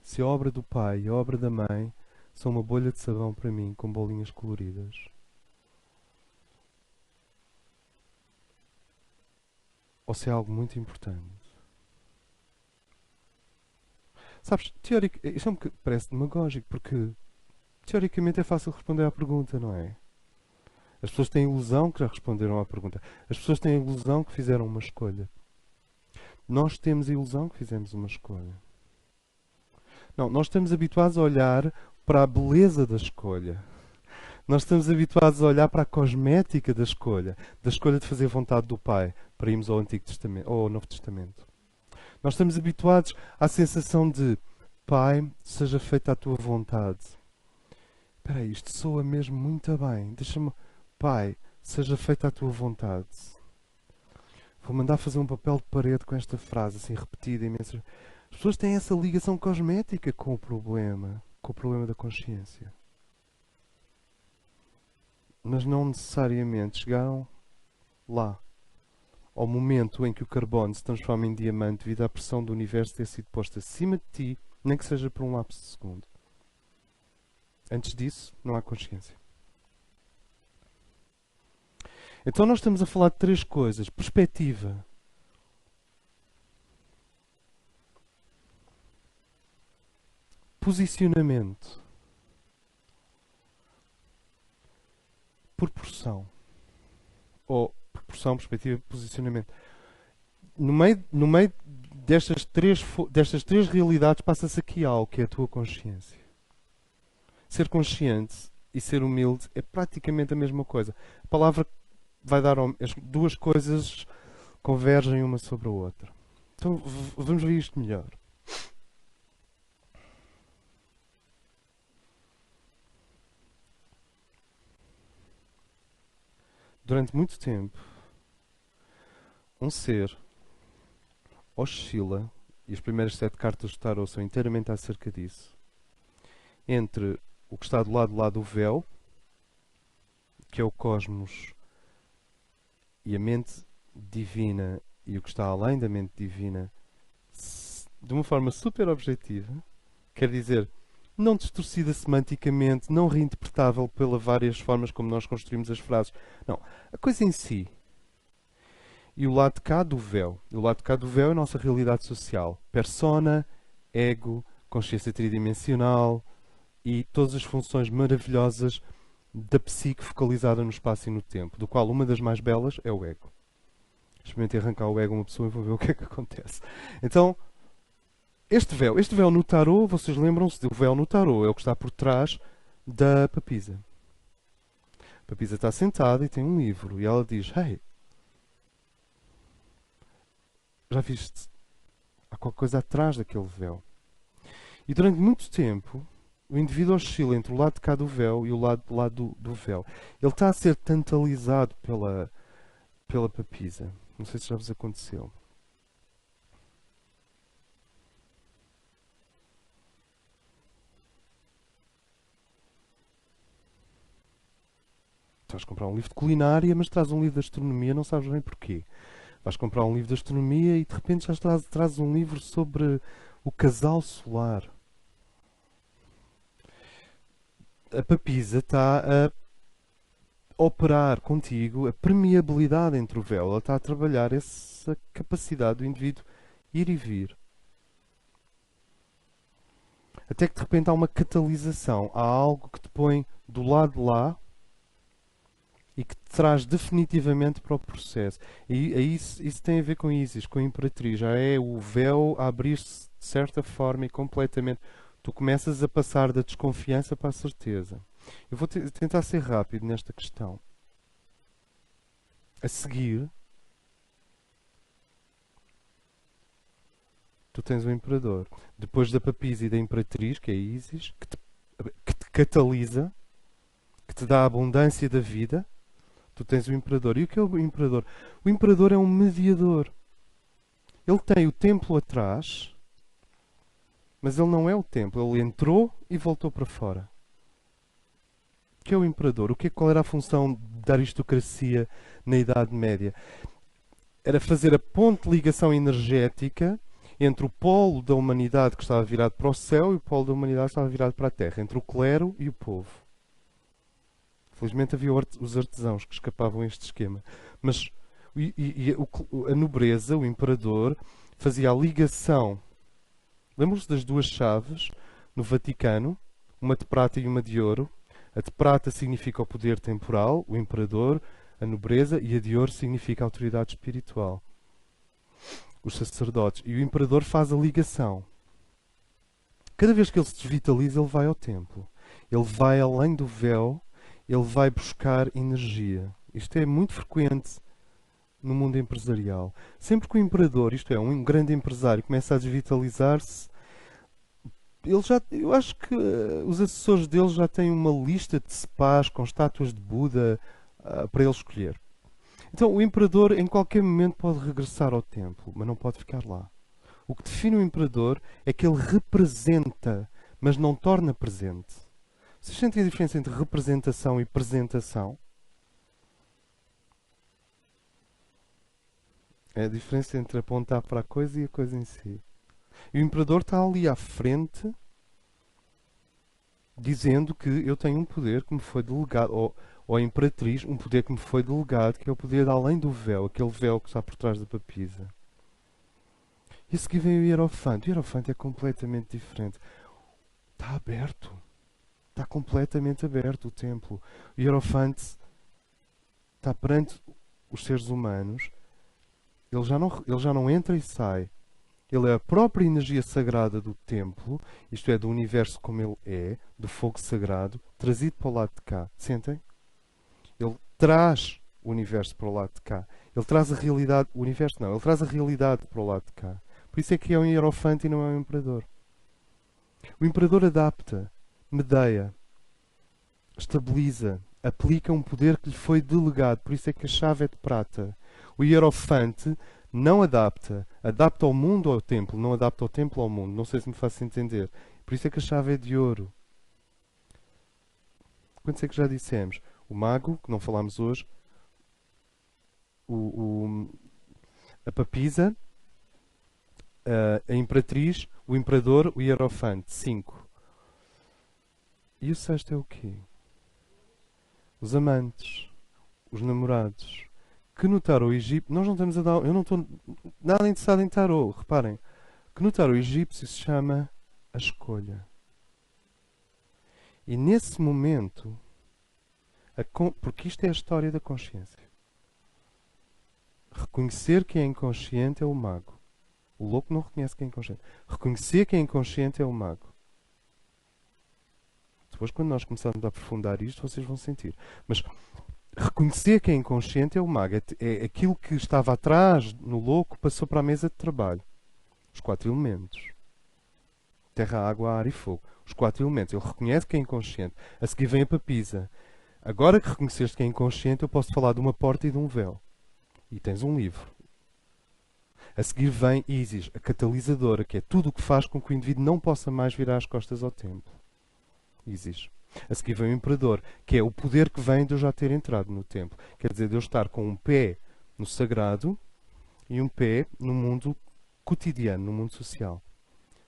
se a obra do pai e a obra da mãe são uma bolha de sabão para mim com bolinhas coloridas. Ou se é algo muito importante. Sabes, isto é parece demagógico, porque teoricamente é fácil responder à pergunta, não é? As pessoas têm a ilusão que já responderam à pergunta. As pessoas têm a ilusão que fizeram uma escolha. Nós temos a ilusão que fizemos uma escolha. Não, nós estamos habituados a olhar para a beleza da escolha. Nós estamos habituados a olhar para a cosmética da escolha de fazer a vontade do Pai, para irmos ao Antigo Testamento ou ao Novo Testamento. Nós estamos habituados à sensação de Pai, seja feita a tua vontade. Espera aí, isto soa mesmo muito bem. Deixa-me. Pai, seja feita a tua vontade. Vou mandar fazer um papel de parede com esta frase, assim repetida imensas. As pessoas têm essa ligação cosmética com o problema da consciência. Mas não necessariamente chegaram lá, ao momento em que o carbono se transforma em diamante devido à pressão do universo ter sido posta acima de ti, nem que seja por um lapso de segundo. Antes disso, não há consciência. Então nós estamos a falar de três coisas. Perspectiva. Posicionamento. Proporção. Ou proporção, perspectiva, posicionamento. No meio destas três realidades passa-se aqui algo que é a tua consciência. Ser consciente e ser humilde é praticamente a mesma coisa. A palavra vai dar as duas coisas convergem uma sobre a outra. Então vamos ver isto melhor. Durante muito tempo, um ser oscila, e as primeiras 7 cartas do tarot são inteiramente acerca disso, entre o que está do lado do véu, que é o cosmos, e a mente divina, e o que está além da mente divina, de uma forma super objetiva, quer dizer, não distorcida semanticamente, não reinterpretável pelas várias formas como nós construímos as frases. Não, a coisa em si. E o lado de cá do véu. O lado de cá do véu é a nossa realidade social. Persona, ego, consciência tridimensional e todas as funções maravilhosas da psique focalizada no espaço e no tempo, do qual uma das mais belas é o ego. Experimentei arrancar o ego a uma pessoa e vou ver o que é que acontece. Então, este véu no tarot, vocês lembram-se do véu no tarot, é o que está por trás da papisa. A papisa está sentada e tem um livro e ela diz: Hey, já viste? Há qualquer coisa atrás daquele véu. E durante muito tempo, o indivíduo oscila entre o lado de cá do véu e o lado do véu. Ele está a ser tantalizado pela papisa. Não sei se já vos aconteceu. Tu vais comprar um livro de culinária, mas traz um livro de astronomia, não sabes bem porquê. Vais comprar um livro de astronomia e de repente já trazes um livro sobre o casal solar. A papisa está a operar contigo a permeabilidade entre o véu. Ela está a trabalhar essa capacidade do indivíduo ir e vir. Até que de repente há uma catalisação. Há algo que te põe do lado de lá e que te traz definitivamente para o processo. E isso tem a ver com Isis, com a Imperatriz. Já é o véu a abrir-se de certa forma e completamente. Tu começas a passar da desconfiança para a certeza. Eu vou tentar ser rápido nesta questão. A seguir, tu tens o Imperador. Depois da Papisa e da Imperatriz, que é Isis, que te catalisa, que te dá a abundância da vida, tu tens o Imperador. E o que é o Imperador? O Imperador é um mediador. Ele tem o templo atrás, mas ele não é o templo. Ele entrou e voltou para fora. O que é o Imperador? Qual era a função da aristocracia na Idade Média? Era fazer a ponte de ligação energética entre o polo da humanidade que estava virado para o céu e o polo da humanidade que estava virado para a terra, entre o clero e o povo. Felizmente havia os artesãos que escapavam a este esquema. Mas a nobreza, o imperador, fazia a ligação. Lembram-se das duas chaves no Vaticano? Uma de prata e uma de ouro. A de prata significa o poder temporal, o imperador, a nobreza, e a de ouro significa a autoridade espiritual, os sacerdotes. E o imperador faz a ligação. Cada vez que ele se desvitaliza, ele vai ao templo. Ele vai além do véu, ele vai buscar energia. Isto é muito frequente no mundo empresarial. Sempre que o imperador, isto é, um grande empresário, começa a desvitalizar-se, eu acho que os assessores dele já têm uma lista de spas com estátuas de Buda para ele escolher. Então, o imperador em qualquer momento pode regressar ao templo, mas não pode ficar lá. O que define o imperador é que ele representa, mas não torna presente. Vocês sentem a diferença entre representação e presentação? É a diferença entre apontar para a coisa e a coisa em si. E o imperador está ali à frente, dizendo que eu tenho um poder que me foi delegado, ou a imperatriz, um poder que me foi delegado, que é o poder de além do véu, aquele véu que está por trás da papisa. E a seguir vem o Hierofante. O Hierofante é completamente diferente. Está aberto. Está completamente aberto o templo. O Hierofante está perante os seres humanos. Ele já não entra e sai. Ele é a própria energia sagrada do templo, isto é, do universo como ele é, do fogo sagrado, trazido para o lado de cá. Sentem? Ele traz o universo para o lado de cá. Ele traz a realidade... O universo não, ele traz a realidade para o lado de cá. Por isso é que é um hierofante e não é um imperador. O imperador adapta, medeia, estabiliza, aplica um poder que lhe foi delegado. Por isso é que a chave é de prata. O hierofante não adapta. Adapta ao mundo ou ao templo. Não adapta ao templo ou ao mundo. Não sei se me faço entender. Por isso é que a chave é de ouro. Quantos é que já dissemos? O mago, que não falámos hoje. A papisa. A imperatriz. O imperador. O hierofante. 5. E o sexto é o quê? Os amantes. Os namorados. Que no tarô egípcio, nós não estamos a dar, eu não estou nada interessado em tarô, reparem, que no tarô egípcio se chama a escolha. E nesse momento, porque isto é a história da consciência, reconhecer que é inconsciente é o mago. O louco não reconhece que é inconsciente. Reconhecer que é inconsciente é o mago. Depois, quando nós começarmos a aprofundar isto, vocês vão sentir. Mas reconhecer que é inconsciente é o mago. É aquilo que estava atrás no louco passou para a mesa de trabalho. Os 4 elementos. Terra, água, ar e fogo. Os 4 elementos. Ele reconhece que é inconsciente. A seguir vem a papisa. Agora que reconheceste que é inconsciente, eu posso falar de uma porta e de um véu. E tens um livro. A seguir vem Isis, a catalisadora, que é tudo o que faz com que o indivíduo não possa mais virar as costas ao templo. Isis. A seguir vem o imperador, que é o poder que vem de eu já ter entrado no templo. Quer dizer, de eu estar com um pé no sagrado e um pé no mundo cotidiano, no mundo social.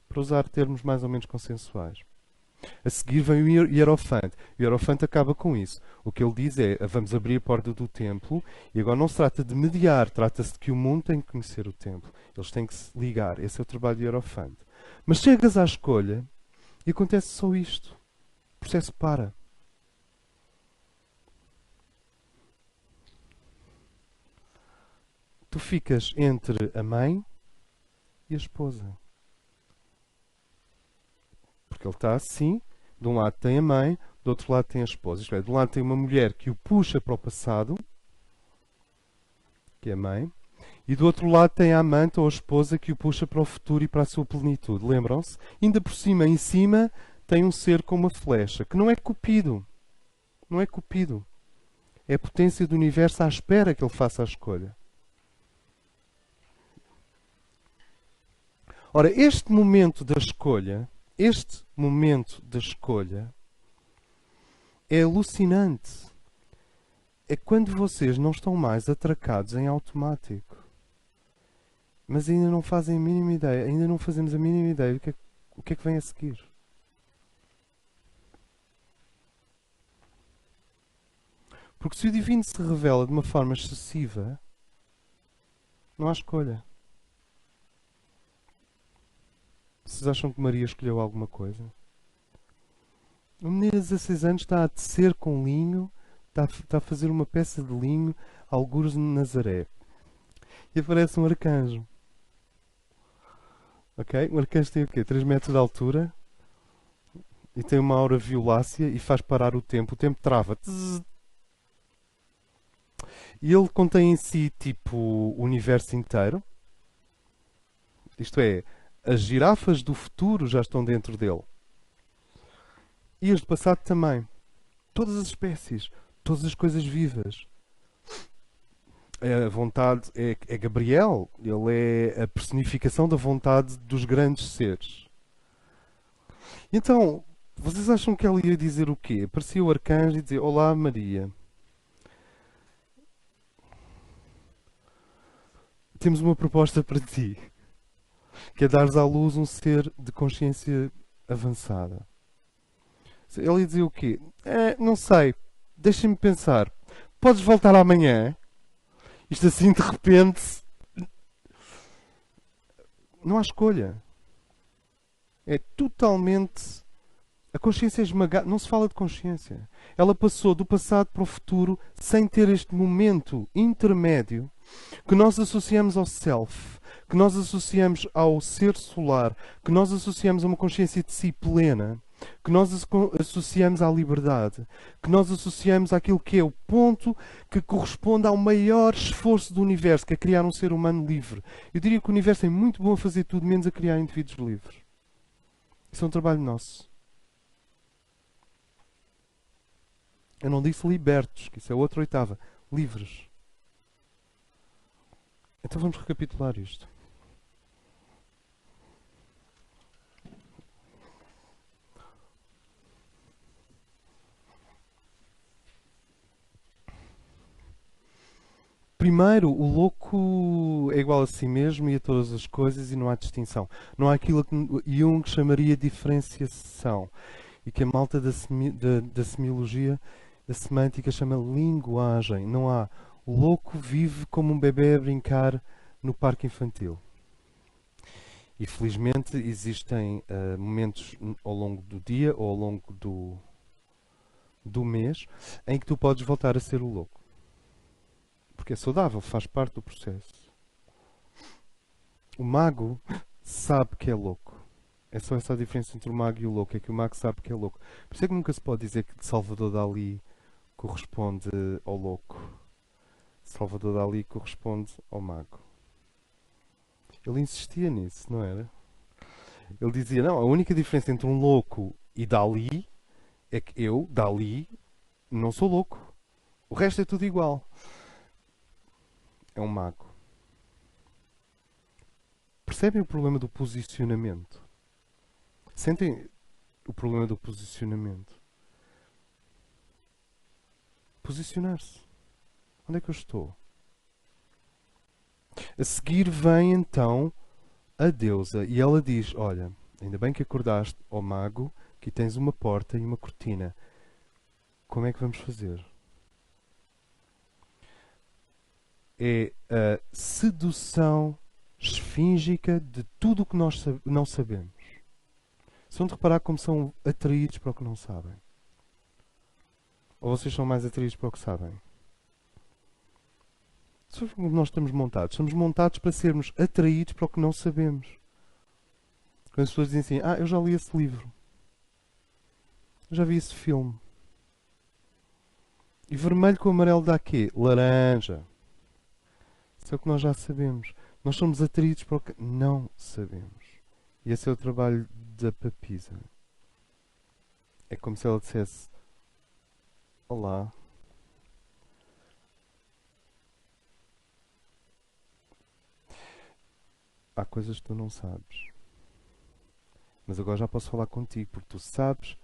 Para usar termos mais ou menos consensuais. A seguir vem o Hierofante. O Hierofante acaba com isso. O que ele diz é: vamos abrir a porta do templo e agora não se trata de mediar, trata-se de que o mundo tem que conhecer o templo. Eles têm que se ligar. Esse é o trabalho do Hierofante. Mas chegas à escolha e acontece só isto. O processo para. Tu ficas entre a mãe e a esposa. Porque ele está assim, de um lado tem a mãe, do outro lado tem a esposa. Isto é, de um lado tem uma mulher que o puxa para o passado, que é a mãe, e do outro lado tem a amante ou a esposa que o puxa para o futuro e para a sua plenitude. Lembram-se? Ainda por cima, em cima, tem um ser com uma flecha, que não é Cupido. Não é Cupido. É a potência do universo à espera que ele faça a escolha. Ora, este momento da escolha é alucinante. É quando vocês não estão mais atracados em automático. Mas ainda não fazem a mínima ideia, ainda não fazemos a mínima ideia do que é que vem a seguir. Porque se o divino se revela de uma forma excessiva, não há escolha. Vocês acham que Maria escolheu alguma coisa? Uma menina de 16 anos está a tecer com linho, está a fazer uma peça de linho, algures de Nazaré. E aparece um arcanjo. Ok? Um arcanjo tem o quê? 3 metros de altura e tem uma aura violácea e faz parar o tempo. O tempo trava. E ele contém em si, tipo, o universo inteiro. Isto é, as girafas do futuro já estão dentro dele. E as do passado também. Todas as espécies. Todas as coisas vivas. A vontade é Gabriel. Ele é a personificação da vontade dos grandes seres. Então, vocês acham que ela ia dizer o quê? Aparecia o arcanjo e dizia: Olá, Maria. Temos uma proposta para ti, que é dares à luz um ser de consciência avançada. Ele ia dizer o quê? Não sei, deixa-me pensar. Podes voltar amanhã? Isto assim de repente. Não há escolha. É totalmente. A consciência é esmagada. Não se fala de consciência. Ela passou do passado para o futuro sem ter este momento intermédio que nós associamos ao self, que nós associamos ao ser solar, que nós associamos a uma consciência de si plena, que nós associamos à liberdade, que nós associamos àquilo que é o ponto que corresponde ao maior esforço do universo, que é criar um ser humano livre. Eu diria que o universo é muito bom a fazer tudo menos a criar indivíduos livres. Isso é um trabalho nosso. Eu não disse libertos, que isso é outra oitava. Livres. Então vamos recapitular isto. Primeiro, o louco é igual a si mesmo e a todas as coisas e não há distinção. Não há aquilo que Jung chamaria de diferenciação e que a malta da semiologia, da semântica, chama linguagem. Não há. O louco vive como um bebê a brincar no parque infantil. E felizmente existem momentos ao longo do dia ou ao longo do mês em que tu podes voltar a ser o louco. Porque é saudável, faz parte do processo. O mago sabe que é louco. É só essa a diferença entre o mago e o louco, é que o mago sabe que é louco. Por isso é que nunca se pode dizer que Salvador Dalí corresponde ao louco. Salvador Dalí corresponde ao mago. Ele insistia nisso, não era? Ele dizia, não, a única diferença entre um louco e Dalí é que eu, Dalí, não sou louco. O resto é tudo igual. É um mago. Percebem o problema do posicionamento? Sentem o problema do posicionamento? posicionar-se. Onde é que eu estou? A seguir vem então a deusa e ela diz: olha, ainda bem que acordaste, ó mago, aqui tens uma porta e uma cortina. Como é que vamos fazer? É a sedução esfíngica de tudo o que nós não sabemos. Se vão reparar como são atraídos para o que não sabem. Ou vocês são mais atraídos para o que sabem? Como nós estamos montados? Somos montados para sermos atraídos para o que não sabemos. Quando as pessoas dizem assim: eu já li esse livro. Eu já vi esse filme. E vermelho com amarelo dá quê? Laranja. Isso é o que nós já sabemos. Nós somos atraídos para o que não sabemos. E esse é o trabalho da papisa. É como se ela dissesse: olá. Há coisas que tu não sabes. Mas agora já posso falar contigo, porque tu sabes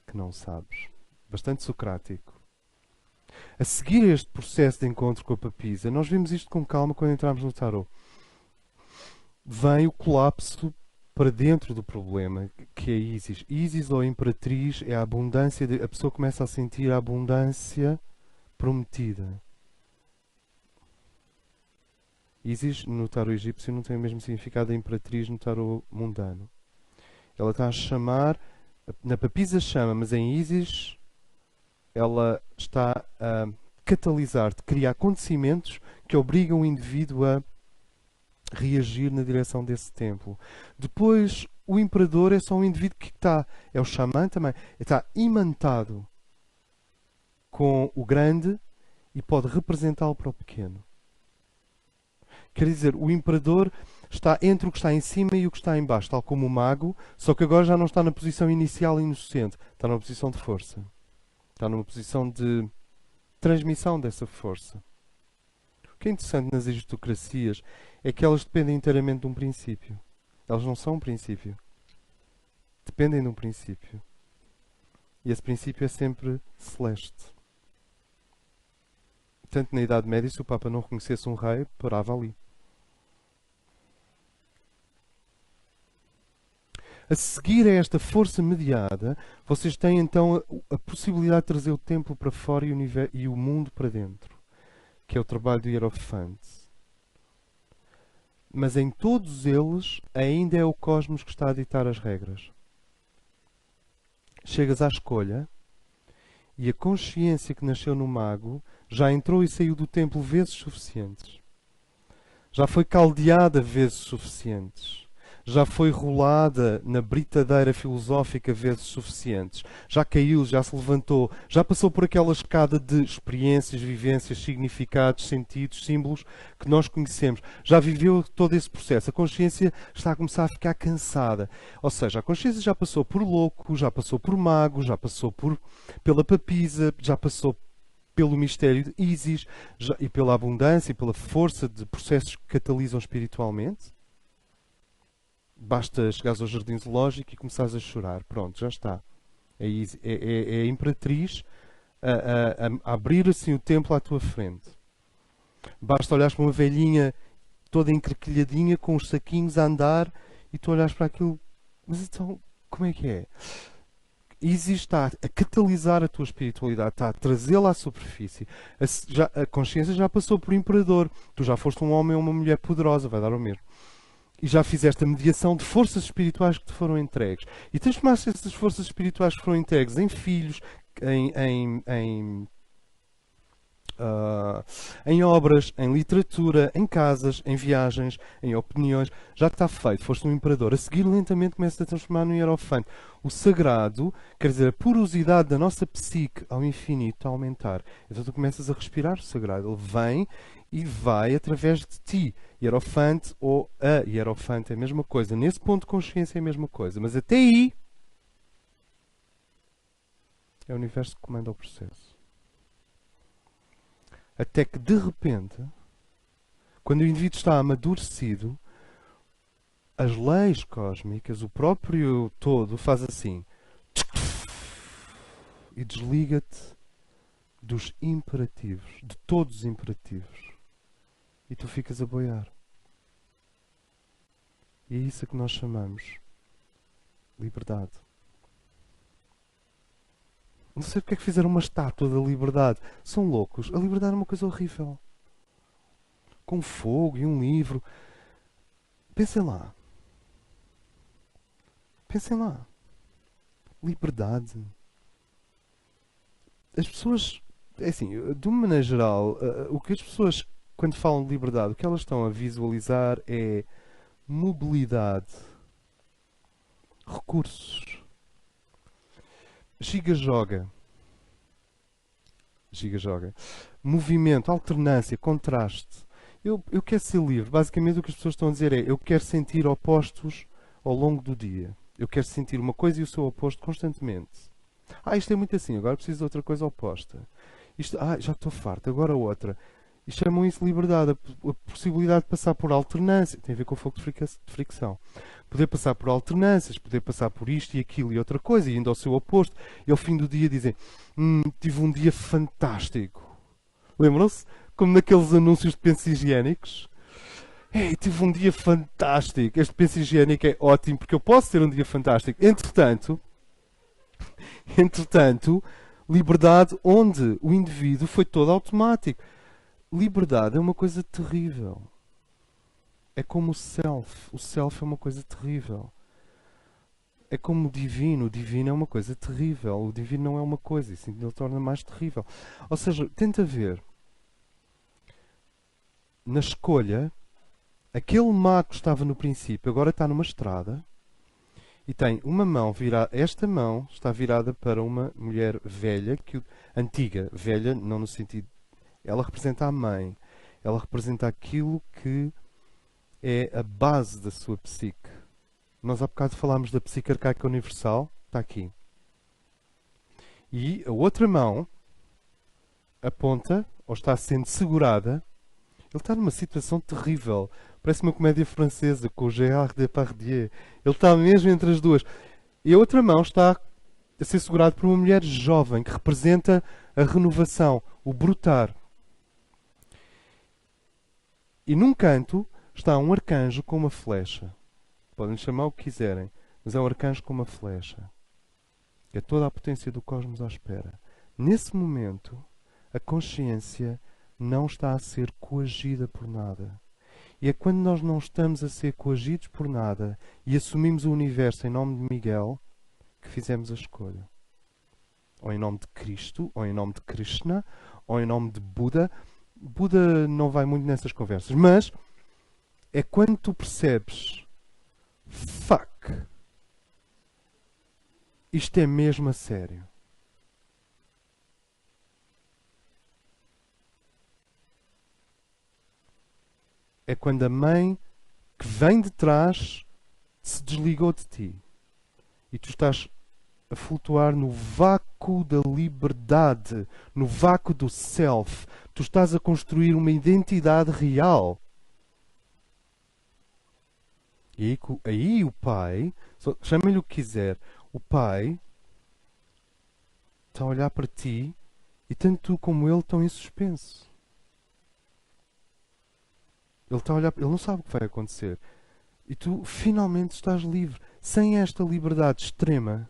que não sabes. Bastante socrático. A seguir este processo de encontro com a papisa, nós vimos isto com calma quando entramos no tarot. Vem o colapso para dentro do problema, que é Ísis. Ísis, ou imperatriz, é a abundância. A pessoa começa a sentir a abundância prometida. Ísis, no tarot egípcio, não tem o mesmo significado da imperatriz no tarot mundano. Ela está a chamar, na papisa chama, mas em Ísis ela está a catalisar, de criar acontecimentos que obrigam o indivíduo a reagir na direção desse templo. Depois, o imperador é só um indivíduo que está, é o xamã também, está imantado com o grande e pode representá-lo para o pequeno. Quer dizer, o imperador está entre o que está em cima e o que está em baixo, tal como o mago, só que agora já não está na posição inicial inocente, está numa posição de força. Está numa posição de transmissão dessa força. O que é interessante nas aristocracias é que elas dependem inteiramente de um princípio. Elas não são um princípio. Dependem de um princípio. E esse princípio é sempre celeste. Tanto na Idade Média, se o Papa não reconhecesse um rei, parava ali. A seguir a esta força mediada, vocês têm então a possibilidade de trazer o templo para fora e o mundo para dentro, que é o trabalho do Hierofante. Mas em todos eles ainda é o cosmos que está a ditar as regras. Chegas à escolha e a consciência que nasceu no mago já entrou e saiu do templo vezes suficientes. Já foi caldeada vezes suficientes. Já foi rolada na britadeira filosófica vezes suficientes. Já caiu, já se levantou, já passou por aquela escada de experiências, vivências, significados, sentidos, símbolos que nós conhecemos. Já viveu todo esse processo. A consciência está a começar a ficar cansada. Ou seja, a consciência já passou por louco, já passou por mago, já passou pela papisa, já passou pelo mistério de Ísis e pela abundância e pela força de processos que catalisam espiritualmente. Basta chegares ao jardim zoológico e começares a chorar. Pronto, já está. É a imperatriz a abrir assim o templo à tua frente. Basta olhares para uma velhinha toda encrequilhadinha com os saquinhos a andar e tu olhares para aquilo. Mas então, como é que é? Isis está a catalisar a tua espiritualidade, está a trazê-la à superfície. A consciência já passou por imperador. Tu já foste um homem ou uma mulher poderosa, vai dar o mesmo. E já fizeste a mediação de forças espirituais que te foram entregues. E transformaste essas forças espirituais que foram entregues em filhos, em obras, em literatura, em casas, em viagens, em opiniões. Já está feito. Foste um imperador. A seguir, lentamente, começa a transformar num hierofante. O sagrado, quer dizer, a porosidade da nossa psique ao infinito a aumentar. Então tu começas a respirar o sagrado. Ele vem e vai através de ti. Hierofante ou a hierofante é a mesma coisa. Nesse ponto de consciência é a mesma coisa. Mas até aí é o universo que comanda o processo. Até que de repente, quando o indivíduo está amadurecido, as leis cósmicas, o próprio todo, faz assim e desliga-te dos imperativos, de todos os imperativos. E tu ficas a boiar. E é isso que nós chamamos liberdade. Não sei porque é que fizeram uma estátua da liberdade. São loucos. A liberdade é uma coisa horrível. Com fogo e um livro. Pensem lá. Pensem lá. Liberdade. As pessoas... É assim, de uma maneira geral, o que as pessoas, quando falam de liberdade, o que elas estão a visualizar é mobilidade, recursos, giga-joga, movimento, alternância, contraste. Eu quero ser livre. Basicamente o que as pessoas estão a dizer é eu quero sentir opostos ao longo do dia. Eu quero sentir uma coisa e o seu oposto constantemente. Isto é muito assim, agora preciso de outra coisa oposta. Isto, já estou farto, agora outra. E chamam isso de liberdade, a possibilidade de passar por alternância. Tem a ver com o fogo de fricção. Poder passar por alternâncias, poder passar por isto e aquilo e outra coisa, e indo ao seu oposto. E ao fim do dia dizem, tive um dia fantástico. Lembram-se? Como naqueles anúncios de pensos higiênicos. Tive um dia fantástico. Este penso higiênico é ótimo, porque eu posso ter um dia fantástico. Entretanto, liberdade onde o indivíduo foi todo automático. Liberdade é uma coisa terrível. É como o self. O self é uma coisa terrível. É como o divino. O divino é uma coisa terrível. O divino não é uma coisa. Isso ele torna mais terrível. Ou seja, tenta ver. Na escolha, aquele mago que estava no princípio agora está numa estrada e tem uma mão virada. Esta mão está virada para uma mulher velha, antiga. Velha, não no sentido... Ela representa a mãe. Ela representa aquilo que é a base da sua psique. Nós há bocado falámos da psique arcaica universal. Está aqui. E a outra mão aponta, ou está sendo segurada. Ele está numa situação terrível. Parece uma comédia francesa com o Gérard Depardieu. Ele está mesmo entre as duas. E a outra mão está a ser segurada por uma mulher jovem que representa a renovação, o brotar. E num canto está um arcanjo com uma flecha. Podem chamar o que quiserem, mas é um arcanjo com uma flecha. É toda a potência do cosmos à espera. Nesse momento, a consciência não está a ser coagida por nada. E é quando nós não estamos a ser coagidos por nada e assumimos o universo em nome de Miguel que fizemos a escolha. Ou em nome de Cristo, ou em nome de Krishna, ou em nome de Buda. Buda não vai muito nessas conversas, mas é quando tu percebes, fuck, isto é mesmo a sério. É quando a mãe que vem de trás se desligou de ti. E tu estás a flutuar no vácuo da liberdade, no vácuo do self. Tu estás a construir uma identidade real. E aí o pai, chama-lhe o que quiser, o pai está a olhar para ti e tanto tu como ele estão em suspenso. Ele está a olhar, ele não sabe o que vai acontecer. E tu finalmente estás livre. Sem esta liberdade extrema,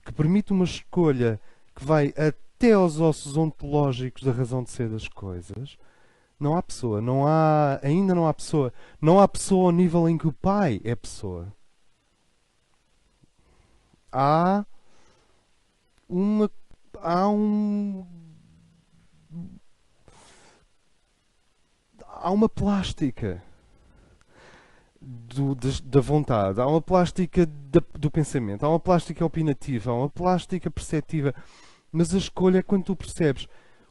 que permite uma escolha que vai até aos ossos ontológicos da razão de ser das coisas, não há pessoa. Ainda não há pessoa. Não há pessoa ao nível em que o pai é pessoa. Há uma... Há um... Há uma plástica da vontade, há uma plástica do pensamento, há uma plástica opinativa, há uma plástica perceptiva, mas a escolha é quando tu percebes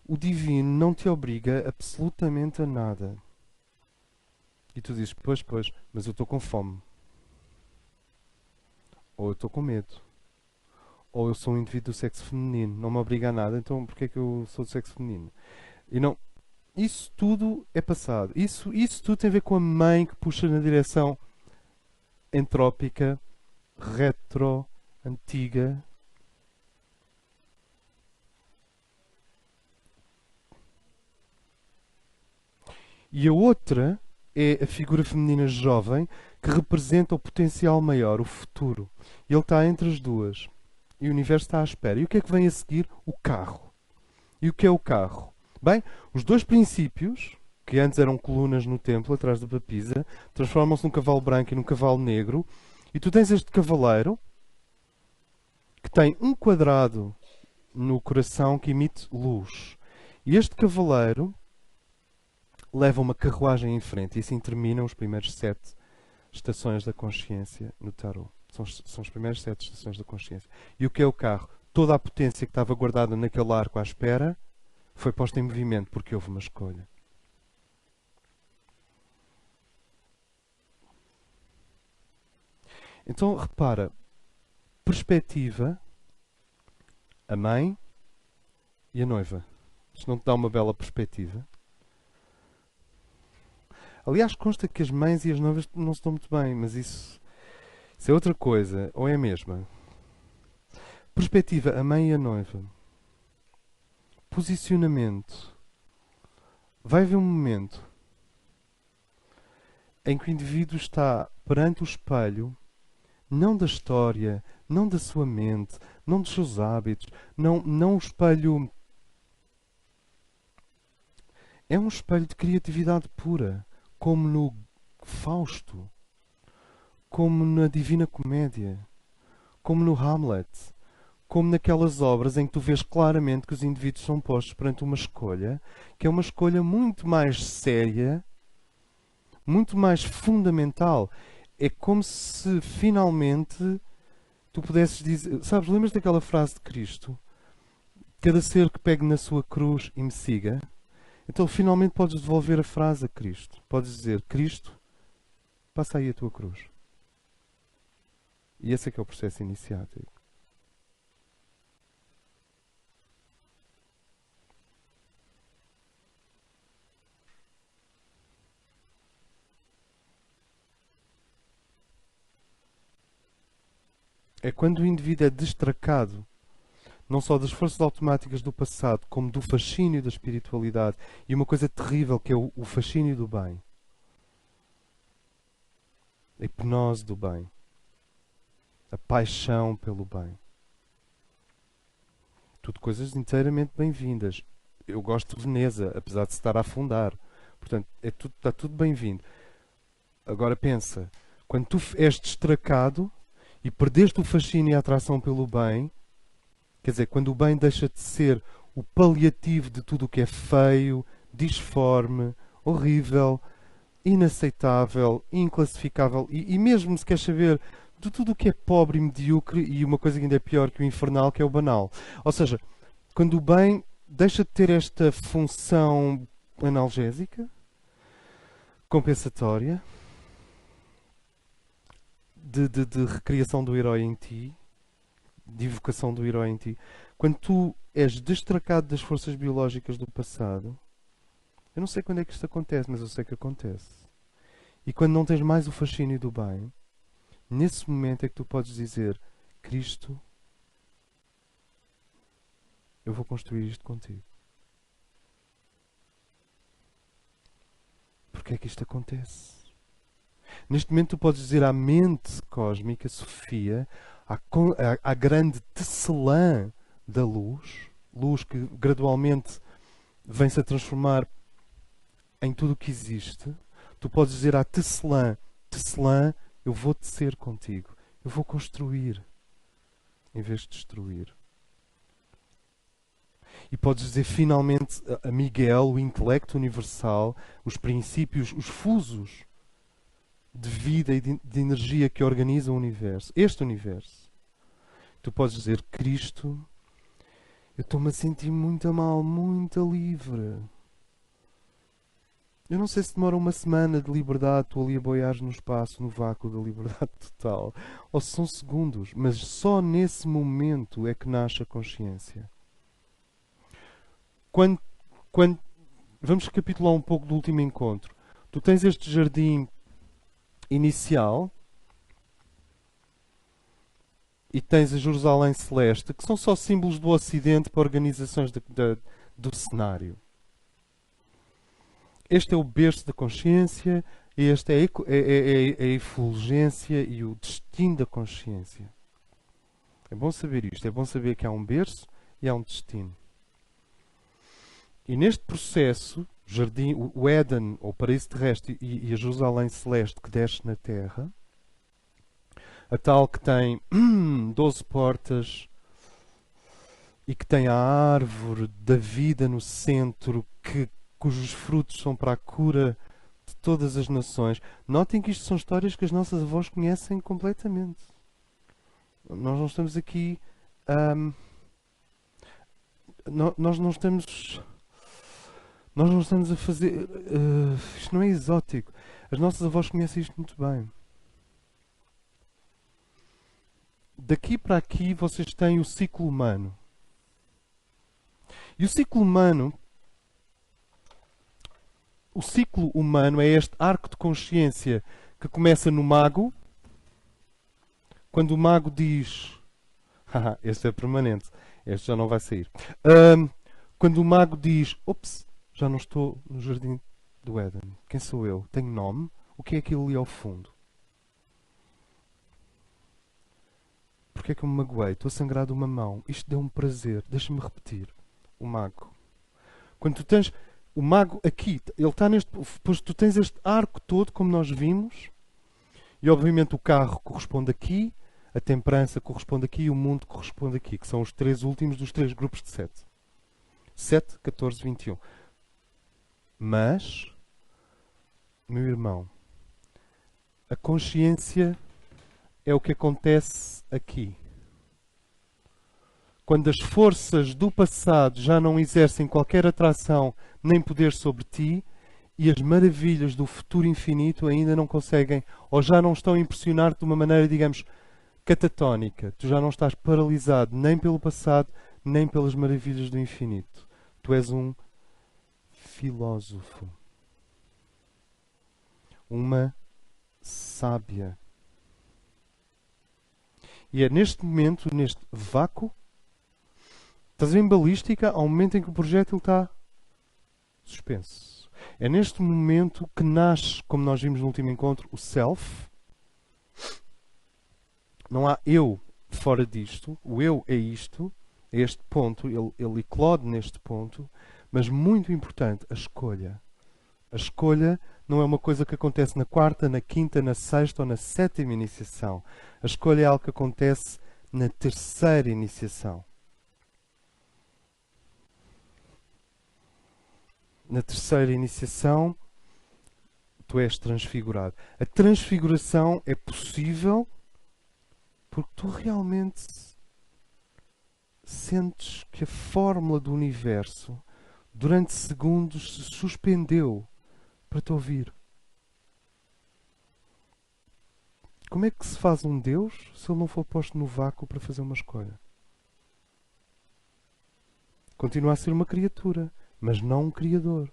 o divino não te obriga absolutamente a nada. E tu dizes, pois, mas eu estou com fome. Ou eu estou com medo. Ou eu sou um indivíduo do sexo feminino, não me obriga a nada, então porquê é que eu sou do sexo feminino? E não... Isso tudo é passado. Isso tudo tem a ver com a mãe que puxa na direção entrópica, retro, antiga. E a outra é a figura feminina jovem que representa o potencial maior, o futuro. Ele está entre as duas. E o universo está à espera. E o que é que vem a seguir? O carro. E o que é o carro? Bem, os dois princípios, que antes eram colunas no templo, atrás da papisa, transformam-se num cavalo branco e num cavalo negro. E tu tens este cavaleiro que tem um quadrado no coração que emite luz. E este cavaleiro leva uma carruagem em frente. E assim terminam os primeiros 7 estações da consciência no tarot. São as primeiras 7 estações da consciência. E o que é o carro? Toda a potência que estava guardada naquele arco à espera foi posta em movimento porque houve uma escolha. Então, repara, perspectiva, a mãe e a noiva. Isto não te dá uma bela perspectiva? Aliás, consta que as mães e as noivas não se dão muito bem, mas isso é outra coisa, ou é a mesma? Perspectiva, a mãe e a noiva. Posicionamento. Vai haver um momento em que o indivíduo está perante o espelho, não da história, não da sua mente, não dos seus hábitos, não o espelho. É um espelho de criatividade pura, como no Fausto, como na Divina Comédia, como no Hamlet, como naquelas obras em que tu vês claramente que os indivíduos são postos perante uma escolha, que é uma escolha muito mais séria, muito mais fundamental. É como se finalmente tu pudesses dizer... Sabes, lembras daquela frase de Cristo? Cada ser que pegue na sua cruz e me siga. Então finalmente podes devolver a frase a Cristo. Podes dizer, Cristo, passa aí a tua cruz. E esse é que é o processo iniciático. É quando o indivíduo é destracado, não só das forças automáticas do passado, como do fascínio da espiritualidade e uma coisa terrível que é o fascínio do bem. A hipnose do bem. A paixão pelo bem. Tudo coisas inteiramente bem-vindas. Eu gosto de Veneza, apesar de se estar a afundar. Portanto, está tudo bem-vindo. Agora pensa, quando tu és destracado e perdeste o fascínio e a atração pelo bem, quer dizer, quando o bem deixa de ser o paliativo de tudo o que é feio, disforme, horrível, inaceitável, inclassificável e mesmo se quer saber de tudo o que é pobre e medíocre e uma coisa que ainda é pior que o infernal, que é o banal. Ou seja, quando o bem deixa de ter esta função analgésica, compensatória, de recriação do herói em ti, de evocação do herói em ti, quando tu és destracado das forças biológicas do passado, eu não sei quando é que isto acontece, mas eu sei que acontece. E quando não tens mais o fascínio do bem, nesse momento é que tu podes dizer, Cristo, eu vou construir isto contigo. Porque é que isto acontece? Neste momento tu podes dizer à mente cósmica, Sofia, à grande tecelã da luz, luz que gradualmente vem-se a transformar em tudo o que existe, tu podes dizer à tecelã, tecelã, eu vou tecer contigo, eu vou construir, em vez de destruir. E podes dizer finalmente a Miguel, o intelecto universal, os princípios, os fusos de vida e de energia que organizam o universo, este universo. Tu podes dizer, Cristo, eu estou-me a sentir muito mal, muito livre. Eu não sei se demora uma semana de liberdade, tu ali a boiares no espaço, no vácuo da liberdade total, ou se são segundos, mas só nesse momento é que nasce a consciência. Quando vamos recapitular um pouco do último encontro, tu tens este jardim inicial e tens a Jerusalém Celeste, que são só símbolos do Ocidente para organizações do cenário. Este é o berço da consciência, este é a efulgência e o destino da consciência. É bom saber isto, é bom saber que há um berço e há um destino. E neste processo, o Éden, ou o paraíso terrestre, e a Jerusalém celeste que desce na terra, a tal que tem 12 portas e que tem a árvore da vida no centro, cujos frutos são para a cura de todas as nações. Notem que isto são histórias que as nossas avós conhecem completamente. Nós não estamos aqui... nós não estamos... Nós não estamos a fazer... isto não é exótico. As nossas avós conhecem isto muito bem. Daqui para aqui vocês têm o ciclo humano. E o ciclo humano é este arco de consciência que começa no mago, quando o mago diz... este é permanente, este já não vai sair. Quando o mago diz, ops, já não estou no jardim do Éden. Quem sou eu? Tenho nome? O que é aquilo ali ao fundo? Porque é que eu me magoei? Estou a sangrar de uma mão. Isto deu-me prazer. Deixa-me repetir. O mago. Quando tu tens o mago aqui, ele está neste... Depois tu tens este arco todo, como nós vimos, e obviamente o carro corresponde aqui, a temperança corresponde aqui e o mundo corresponde aqui, que são os três últimos dos três grupos de 7. 7, 14, 21. Mas, meu irmão, a consciência é o que acontece aqui. Quando as forças do passado já não exercem qualquer atração nem poder sobre ti e as maravilhas do futuro infinito ainda não conseguem ou já não estão a impressionar-te de uma maneira, digamos, catatónica. Tu já não estás paralisado nem pelo passado nem pelas maravilhas do infinito. Tu és um filósofo. Uma sábia. E é neste momento, neste vácuo, estás em balística, há um momento em que o projétil está suspenso. É neste momento que nasce, como nós vimos no último encontro, o self. Não há eu fora disto. O eu é isto, é este ponto, ele eclode neste ponto, mas muito importante, a escolha. A escolha não é uma coisa que acontece na quarta, na quinta, na sexta ou na sétima iniciação. A escolha é algo que acontece na terceira iniciação. Na terceira iniciação, tu és transfigurado. A transfiguração é possível porque tu realmente sentes que a fórmula do universo durante segundos se suspendeu para te ouvir. Como é que se faz um Deus se ele não for posto no vácuo para fazer uma escolha? Continua a ser uma criatura, mas não um criador.